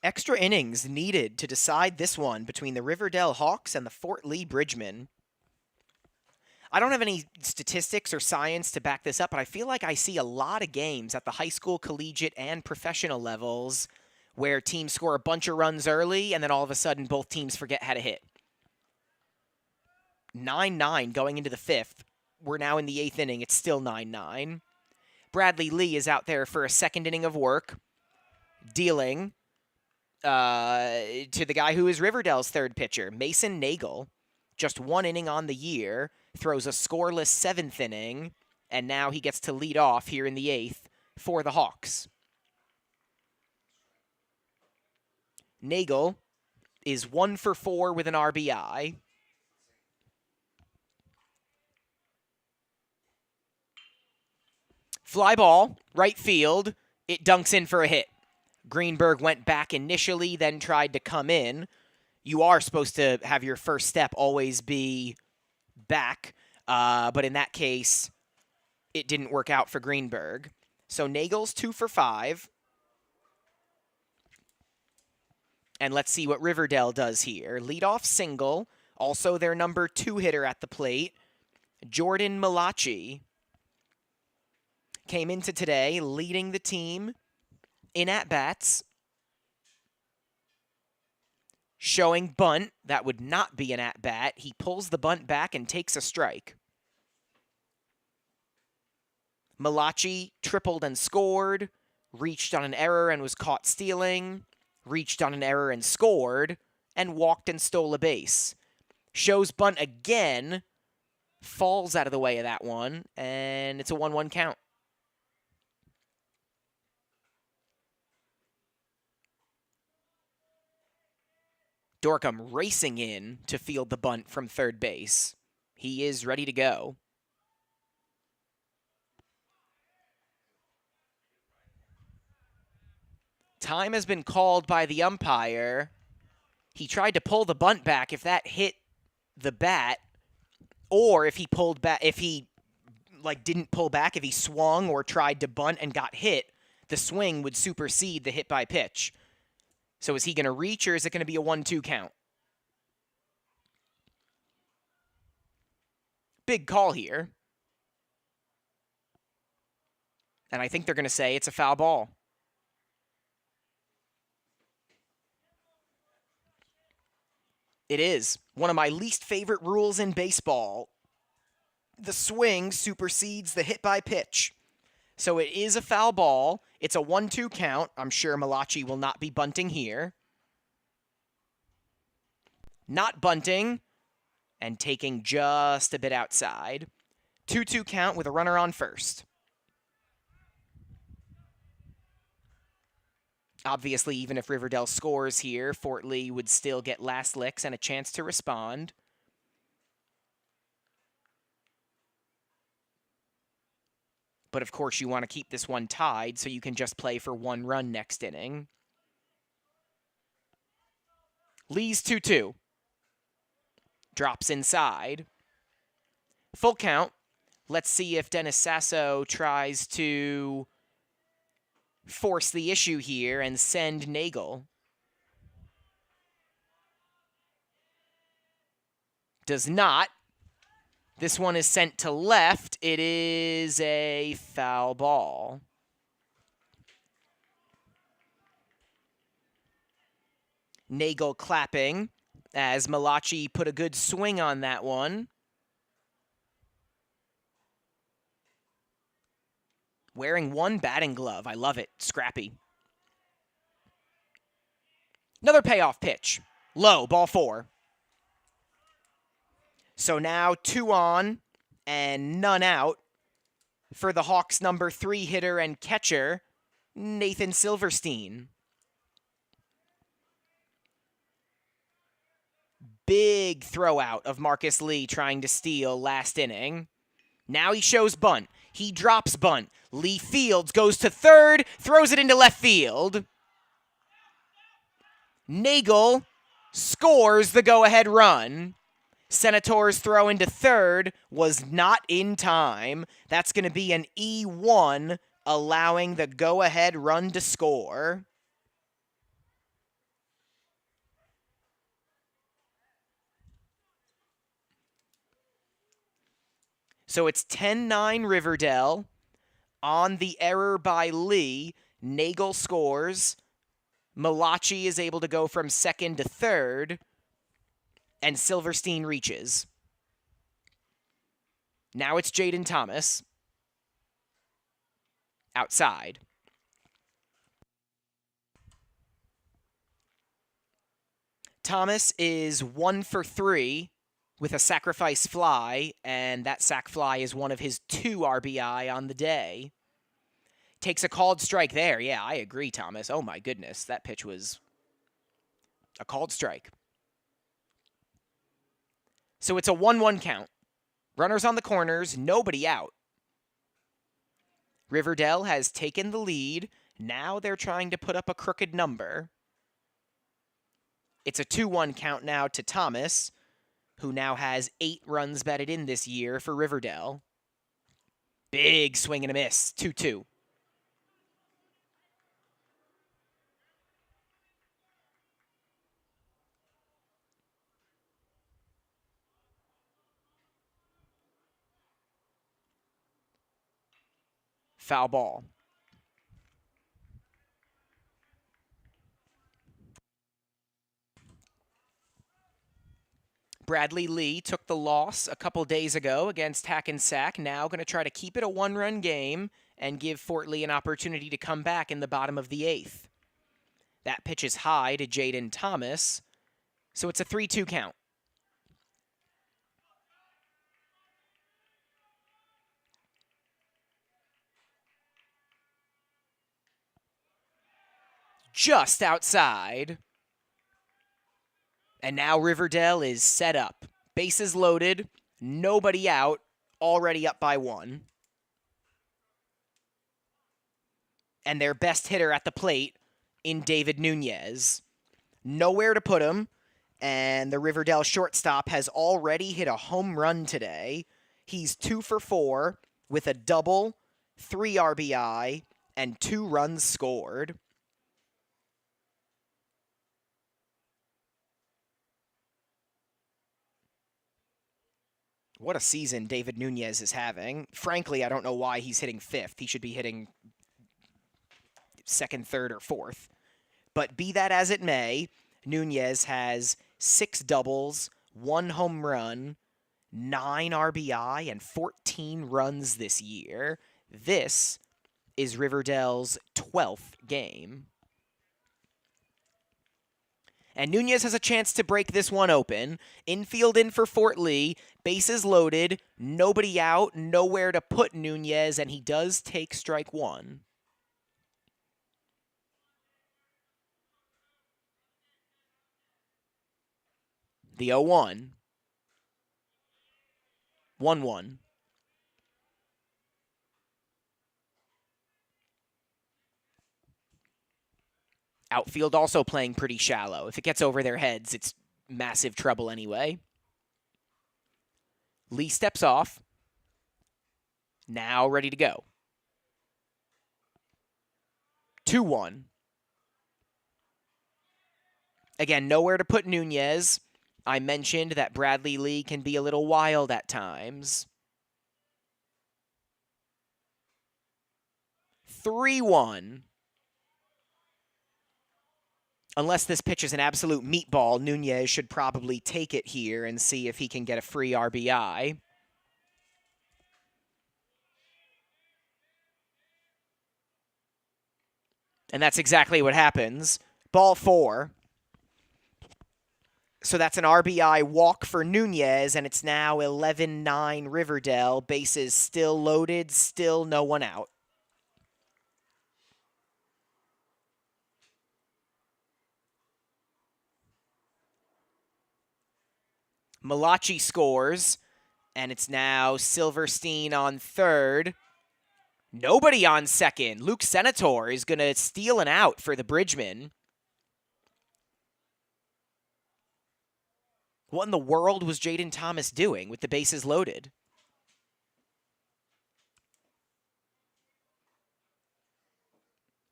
Extra innings needed to decide this one between the Riverdale Hawks and the Fort Lee Bridgemen. I don't have any statistics or science to back this up, but I feel like I see a lot of games at the high school, collegiate, and professional levels where teams score a bunch of runs early and then all of a sudden both teams forget how to hit. 9-9 going into the 5th we're now in the 8th inning. It's still 9-9. Bradley Lee is out there for a second inning of work, dealing to the guy who is Riverdale's third pitcher, Mason Nagel. Just 1 inning on the year, throws a scoreless 7th inning, and now he gets to lead off here in the 8th for the Hawks. Nagel is 1 for 4 with an RBI. Fly ball, right field. It dunks in for a hit. Greenberg went back initially, then tried to come in. You are supposed to have your first step always be back, but in that case, it didn't work out for Greenberg. So Nagel's 2 for 5. And let's see what Riverdale does here. Leadoff single, also their number 2 hitter at the plate, Jordan Malachi. Came into today leading the team in at-bats. Showing bunt. That would not be an at-bat. He pulls the bunt back and takes a strike. Malachi tripled and scored. Reached on an error and was caught stealing. Reached on an error and scored. And walked and stole a base. Shows bunt again. Falls out of the way of that one. And it's a 1-1 count. Dorcom racing in to field the bunt from third base. He is ready to go. Time has been called by the umpire. He tried to pull the bunt back if that hit the bat, or if he pulled back, if he didn't pull back, if he swung or tried to bunt and got hit, the swing would supersede the hit by pitch. So is he going to reach, or is it going to be a 1-2 count? Big call here. And I think they're going to say it's a foul ball. It is. One of my least favorite rules in baseball. The swing supersedes the hit by pitch. So it is a foul ball. It's a 1-2 count. I'm sure Malachi will not be bunting here. Not bunting and taking just a bit outside. 2-2 count with a runner on first. Obviously, even if Riverdale scores here, Fort Lee would still get last licks and a chance to respond. But of course, you want to keep this one tied so you can just play for 1 run next inning. Lee's 2-2. Drops inside. Full count. Let's see if Dennis Sasso tries to force the issue here and send Nagel. Does not. This one is sent to left. It is a foul ball. Nagel clapping as Malachi put a good swing on that one. Wearing 1 batting glove. I love it. Scrappy. Another payoff pitch. Low, ball 4. So now 2 on and none out for the Hawks' number 3 hitter and catcher, Nathan Silverstein. Big throw out of Marcus Lee trying to steal last inning. Now he shows bunt. He drops bunt. Lee fields, goes to third, throws it into left field. Nagel scores the go-ahead run. Senator's throw into third was not in time. That's going to be an E1, allowing the go-ahead run to score. So it's 10-9 Riverdale. On the error by Lee, Nagel scores. Malachi is able to go from second to third. And Silverstein reaches. Now it's Jaden Thomas. Outside. Thomas is 1 for 3 with a sacrifice fly, and that sac fly is one of his 2 RBI on the day. Takes a called strike there. Yeah, I agree, Thomas. Oh my goodness, that pitch was a called strike. So it's a 1-1 count. Runners on the corners, nobody out. Riverdale has taken the lead. Now they're trying to put up a crooked number. It's a 2-1 count now to Thomas, who now has 8 runs batted in this year for Riverdale. Big swing and a miss, 2-2. Foul ball. Bradley Lee took the loss a couple days ago against Hackensack. Now going to try to keep it a 1-run game and give Fort Lee an opportunity to come back in the bottom of the 8th. That pitch is high to Jaden Thomas, so it's a 3-2 count. Just outside. And now Riverdale is set up. Bases loaded, nobody out, already up by 1. And their best hitter at the plate in David Nunez. Nowhere to put him, and the Riverdale shortstop has already hit a home run today. He's 2 for 4 with a double, 3 RBI, and 2 runs scored. What a season David Nunez is having. Frankly, I don't know why he's hitting 5th. He should be hitting 2nd, 3rd, or 4th. But be that as it may, Nunez has 6 doubles, 1 home run, 9 RBI, and 14 runs this year. This is Riverdale's 12th game. And Nunez has a chance to break this one open. Infield in for Fort Lee. Bases loaded. Nobody out. Nowhere to put Nunez. And he does take strike 1. The 0-1. 1-1. Outfield also playing pretty shallow. If it gets over their heads, it's massive trouble anyway. Lee steps off. Now ready to go. 2-1. Again, nowhere to put Nunez. I mentioned that Bradley Lee can be a little wild at times. 3-1. Unless this pitch is an absolute meatball, Nunez should probably take it here and see if he can get a free RBI. And that's exactly what happens. Ball 4. So that's an RBI walk for Nunez, and it's now 11-9 Riverdale. Bases still loaded, still no one out. Malachi scores, and it's now Silverstein on 3rd. Nobody on 2nd. Luke Senator is going to steal an out for the Bridgeman. What in the world was Jaden Thomas doing with the bases loaded?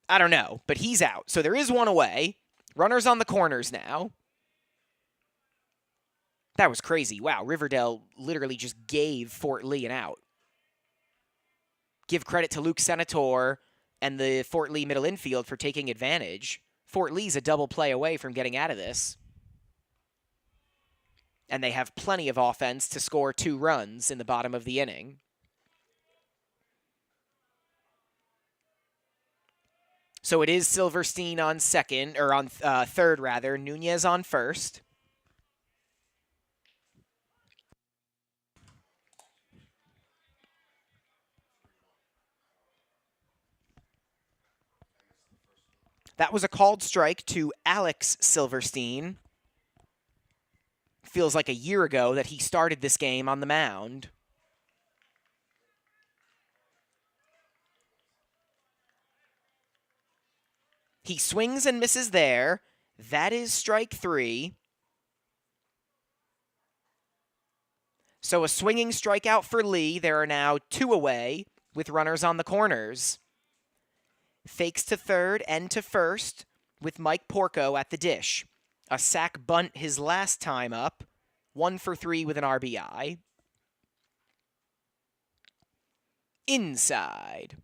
I don't know, but he's out. So there is one away. Runners on the corners now. That was crazy. Wow, Riverdale literally just gave Fort Lee an out. Give credit to Luke Senator and the Fort Lee middle infield for taking advantage. Fort Lee's a double play away from getting out of this. And they have plenty of offense to score 2 runs in the bottom of the inning. So it is Silverstein on second, or on third rather, Nunez on first. That was a called strike to Alex Silverstein. Feels like a year ago that he started this game on the mound. He swings and misses there. That is strike 3. So a swinging strikeout for Lee. There are now 2 away with runners on the corners. Fakes to third and to first with Mike Porco at the dish. A sac bunt his last time up. 1 for 3 with an RBI. Inside.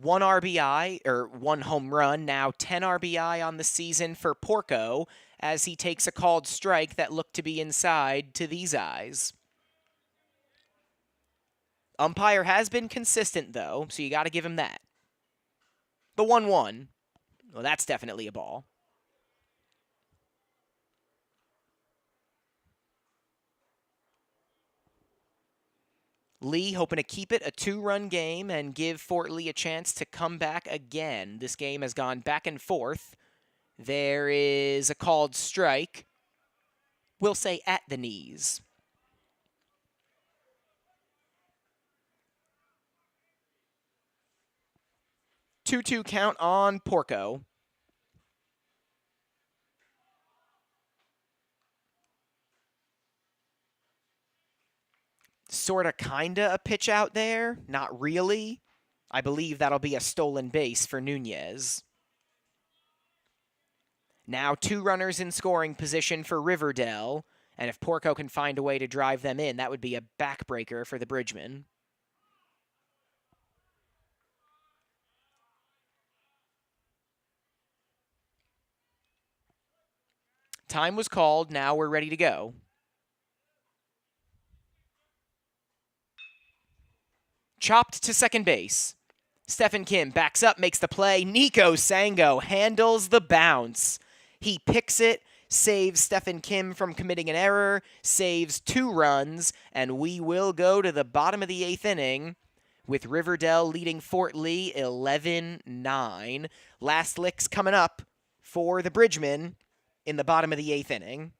One RBI, or 1 home run, now 10 RBI on the season for Porco as he takes a called strike that looked to be inside to these eyes. Umpire has been consistent, though, so you got to give him that. The 1-1, well, that's definitely a ball. Lee hoping to keep it a 2-run game and give Fort Lee a chance to come back again. This game has gone back and forth. There is a called strike. We'll say at the knees. 2-2 count on Porco. Sorta, kinda a pitch out there. Not really. I believe that'll be a stolen base for Nunez. Now 2 runners in scoring position for Riverdale, and if Porco can find a way to drive them in, that would be a backbreaker for the Bridgemen. Time was called. Now we're ready to go. Chopped to second base. Stephen Kim backs up, makes the play. Nico Sango handles the bounce. He picks it, saves Stephen Kim from committing an error, saves 2 runs, and we will go to the bottom of the 8th inning with Riverdale leading Fort Lee 11-9. Last licks coming up for the Bridgemen in the bottom of the 8th inning.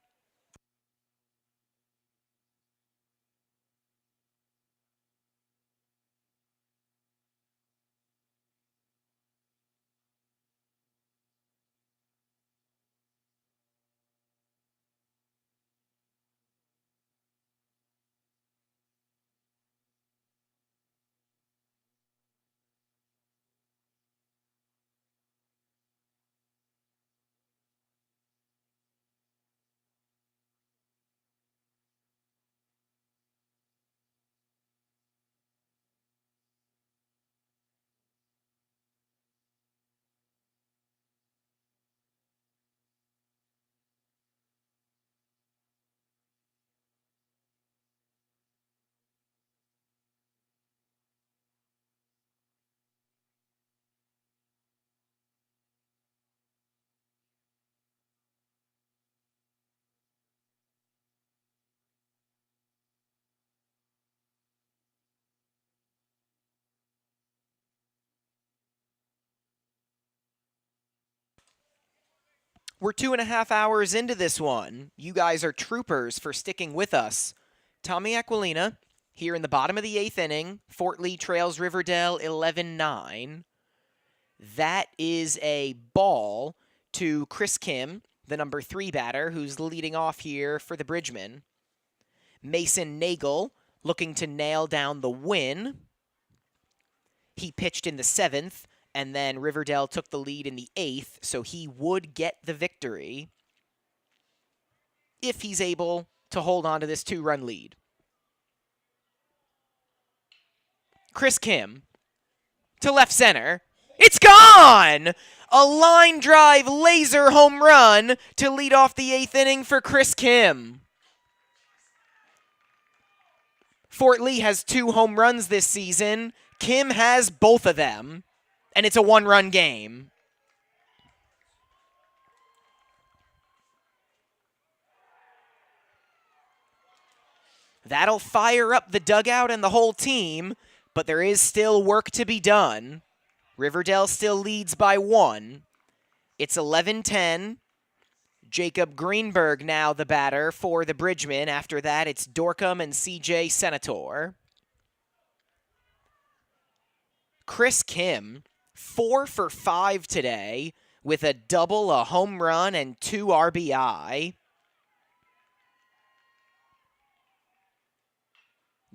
We're 2.5 hours into this one. You guys are troopers for sticking with us. Tommy Aquilina here in the bottom of the 8th inning. Fort Lee trails Riverdale 11-9. That is a ball to Chris Kim, the number 3 batter, who's leading off here for the Bridgemen. Mason Nagel looking to nail down the win. He pitched in the 7th. And then Riverdale took the lead in the 8th, so he would get the victory if he's able to hold on to this 2-run lead. Chris Kim to left center. It's gone! A line drive laser home run to lead off the 8th inning for Chris Kim. Fort Lee has 2 home runs this season. Kim has both of them, and it's a 1-run game. That'll fire up the dugout and the whole team, but there is still work to be done. Riverdale still leads by 1. It's 11-10. Jacob Greenberg now the batter for the Bridgemen. After that, it's Dorcom and CJ Senator. Chris Kim, 4 for 5 today with a double, a home run, and 2 RBI.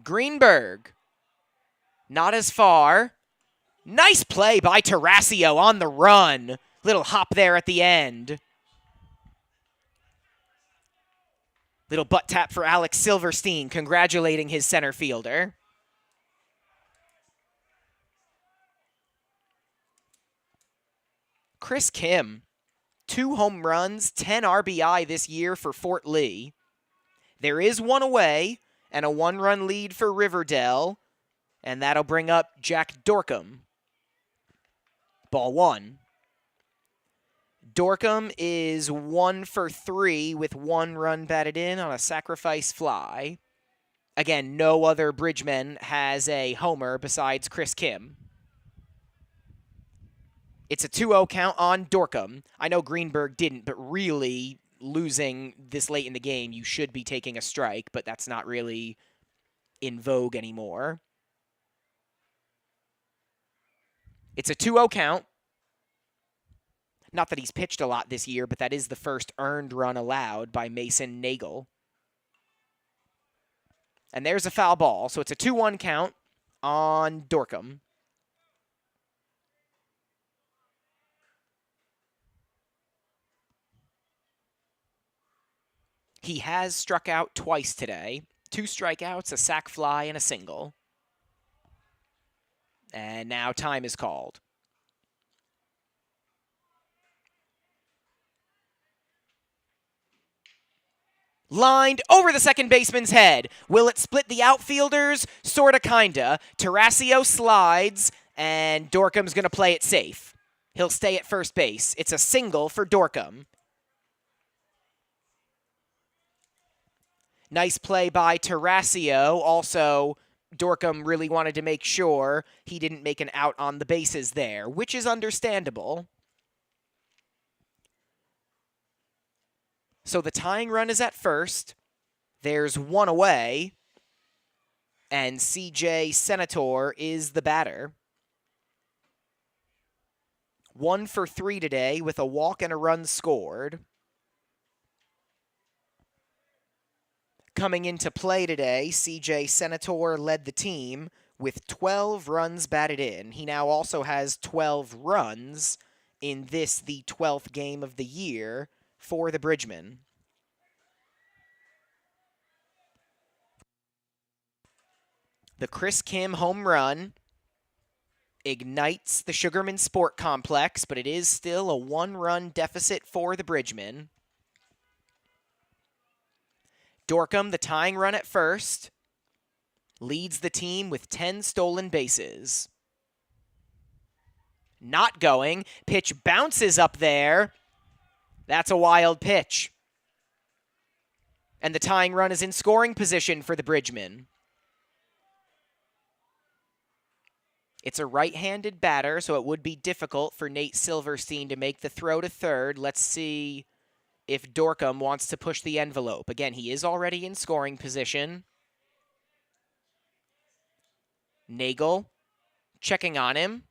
Greenberg, not as far. Nice play by Tarasio on the run. Little hop there at the end. Little butt tap for Alex Silverstein, congratulating his center fielder. Chris Kim, 2 home runs, 10 RBI this year for Fort Lee. There is one away and a 1-run lead for Riverdale, and that'll bring up Jack Dorcom. Ball 1. Dorcom is 1 for 3 with 1 run batted in on a sacrifice fly. Again, no other Bridgeman has a homer besides Chris Kim. It's a 2-0 count on Dorcom. I know Greenberg didn't, but really, losing this late in the game, you should be taking a strike, but that's not really in vogue anymore. It's a 2-0 count. Not that he's pitched a lot this year, but that is the first earned run allowed by Mason Nagel. And there's a foul ball, so it's a 2-1 count on Dorcom. He has struck out twice today. 2 strikeouts, a sac fly, and a single. And now time is called. Lined over the second baseman's head. Will it split the outfielders? Sorta, kinda. Tarasio slides, and Dorcom's going to play it safe. He'll stay at first base. It's a single for Dorcom. Nice play by Tarasio. Also, Dorcom really wanted to make sure he didn't make an out on the bases there, which is understandable. So the tying run is at first. There's 1 away. And CJ Senator is the batter. 1 for 3 today with a walk and a run scored. Coming into play today, CJ Senator led the team with 12 runs batted in. He now also has 12 runs in this, the 12th game of the year for the Bridgemen. The Chris Kim home run ignites the Sugarman Sport Complex, but it is still a 1-run deficit for the Bridgemen. Dorcom, the tying run at first, leads the team with 10 stolen bases. Not going. Pitch bounces up there. That's a wild pitch. And the tying run is in scoring position for the Bridgemen. It's a right-handed batter, so it would be difficult for Nate Silverstein to make the throw to third. Let's see if Dorcom wants to push the envelope. Again, he is already in scoring position. Nagel checking on him.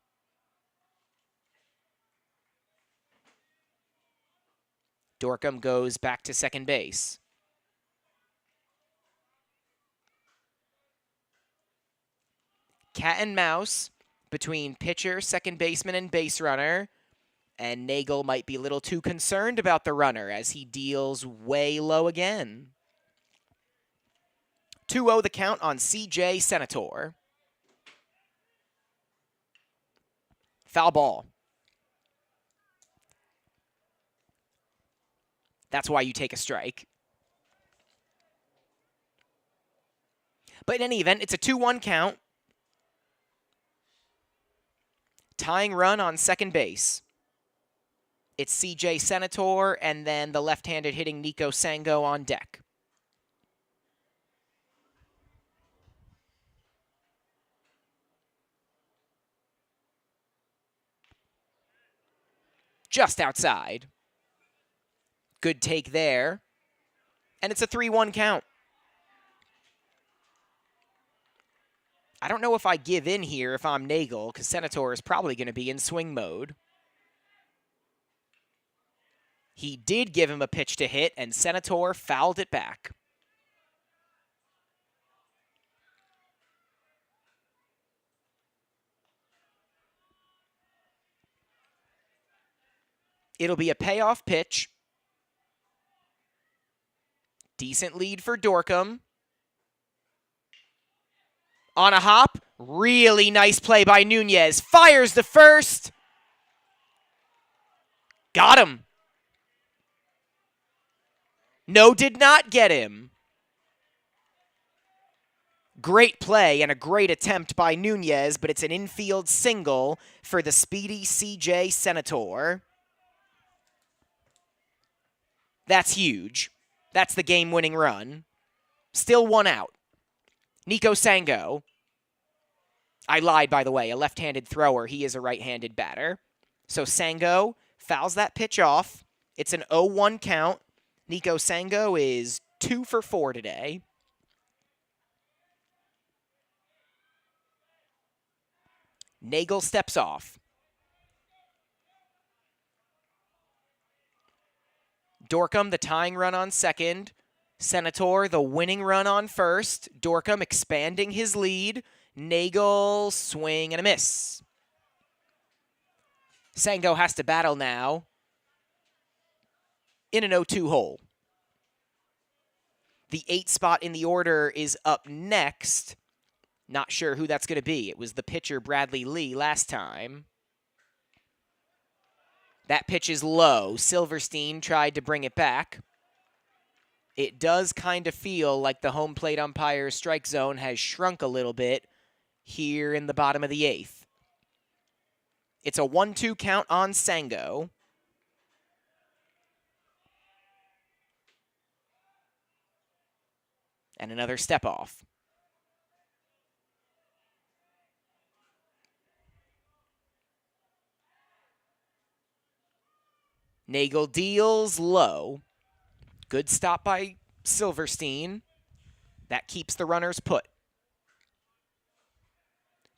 Dorcom goes back to second base. Cat and mouse between pitcher, second baseman, and base runner. And Nagel might be a little too concerned about the runner as he deals way low again. 2-0 the count on CJ Senator. Foul ball. That's why you take a strike. But in any event, it's a 2-1 count. Tying run on second base. It's CJ Senator and then the left-handed hitting Nico Sango on deck. Just outside. Good take there. And it's a 3-1 count. I don't know if I give in here if I'm Nagel, because Senator is probably going to be in swing mode. He did give him a pitch to hit, and Senator fouled it back. It'll be a payoff pitch. Decent lead for Dorcom. On a hop, really nice play by Nunez. Fires the first. Got him. No, did not get him. Great play and a great attempt by Nunez, but it's an infield single for the speedy CJ Senator. That's huge. That's the game-winning run. Still 1 out. Nico Sango. I lied, by the way. A left-handed thrower. He is a right-handed batter. So Sango fouls that pitch off. It's an 0-1 count. Nico Sango is 2 for 4 today. Nagel steps off. Dorcom, the tying run on second. Senator, the winning run on first. Dorcom expanding his lead. Nagel, swing and a miss. Sango has to battle now in an 0-2 hole. The 8th spot in the order is up next. Not sure who that's going to be. It was the pitcher Bradley Lee last time. That pitch is low. Silverstein tried to bring it back. It does kind of feel like the home plate umpire's strike zone has shrunk a little bit here in the bottom of the 8th. It's a 1-2 count on Sango. And another step off. Nagel deals low. Good stop by Silverstein. That keeps the runners put.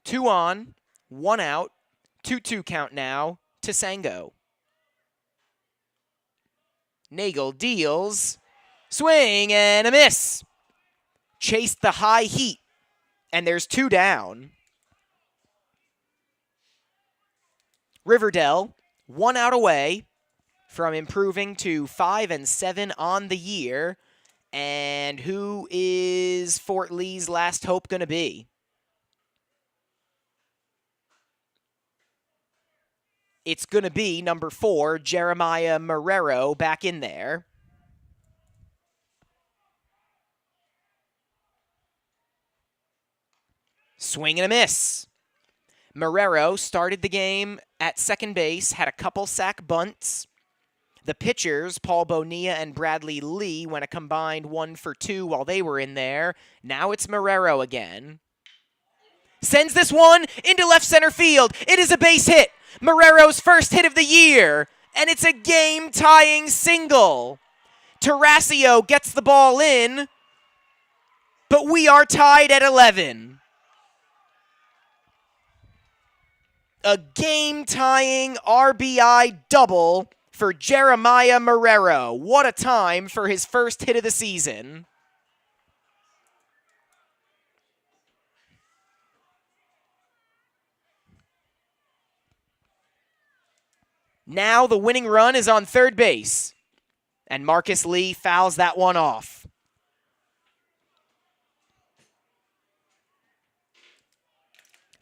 2 on, 1 out, 2-2 count now to Sango. Nagel deals. Swing and a miss. Chased the high heat. And there's 2 down. Riverdale, 1 out away from improving to 5-7 on the year. And who is Fort Lee's last hope going to be? It's going to be number 4, Jeremiah Marrero, back in there. Swing and a miss. Marrero started the game at second base, had a couple sack bunts. The pitchers, Paul Bonilla and Bradley Lee, went a combined 1 for 2 while they were in there. Now it's Marrero again. Sends this one into left center field. It is a base hit. Marrero's first hit of the year. And it's a game-tying single. Tarasio gets the ball in. But we are tied at 11. A game-tying RBI double for Jeremiah Marrero. What a time for his first hit of the season. Now the winning run is on third base. And Marcus Lee fouls that one off.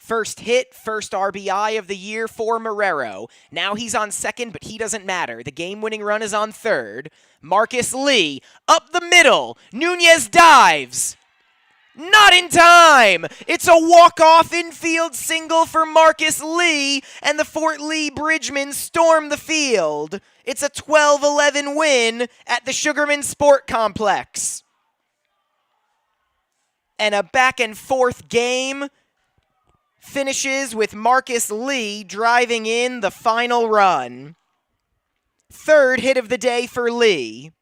First hit, first RBI of the year for Marrero. Now he's on second, but he doesn't matter. The game-winning run is on third. Marcus Lee, up the middle. Nunez dives. Not in time! It's a walk-off infield single for Marcus Lee, and the Fort Lee Bridgemen storm the field. It's a 12-11 win at the Sugarman Sport Complex. And a back-and-forth game finishes with Marcus Lee driving in the final run. Third hit of the day for Lee.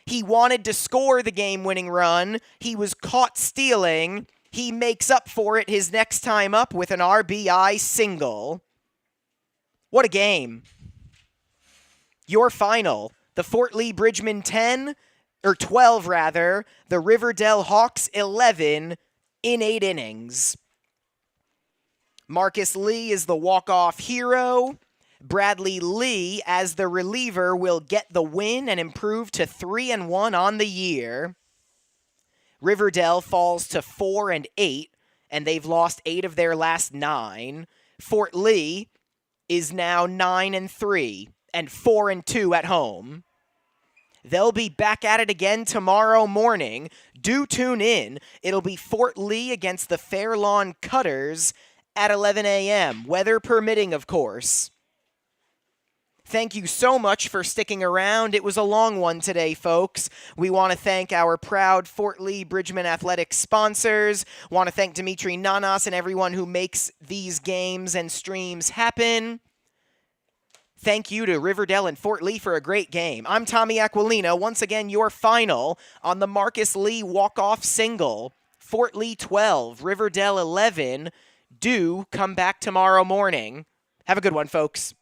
He wanted to score the game-winning run. He was caught stealing. He makes up for it his next time up with an RBI single. What a game. Your final, the Fort Lee Bridgemen 12 rather, the Riverdale Hawks 11 in 8 innings. Marcus Lee is the walk-off hero. Bradley Lee, as the reliever, will get the win and improve to 3-1 on the year. Riverdale falls to 4-8, and they've lost 8 of their last 9. Fort Lee is now 9-3 and 4-2 at home. They'll be back at it again tomorrow morning. Do tune in. It'll be Fort Lee against the Fairlawn Cutters at 11 a.m., weather permitting, of course. Thank you so much for sticking around. It was a long one today, folks. We want to thank our proud Fort Lee Bridgeman Athletics sponsors. Want to thank Dimitri Nanas and everyone who makes these games and streams happen. Thank you to Riverdale and Fort Lee for a great game. I'm Tommy Aquilino. Once again, your final on the Marcus Lee walk-off single. Fort Lee 12, Riverdale 11. Do come back tomorrow morning. Have a good one, folks.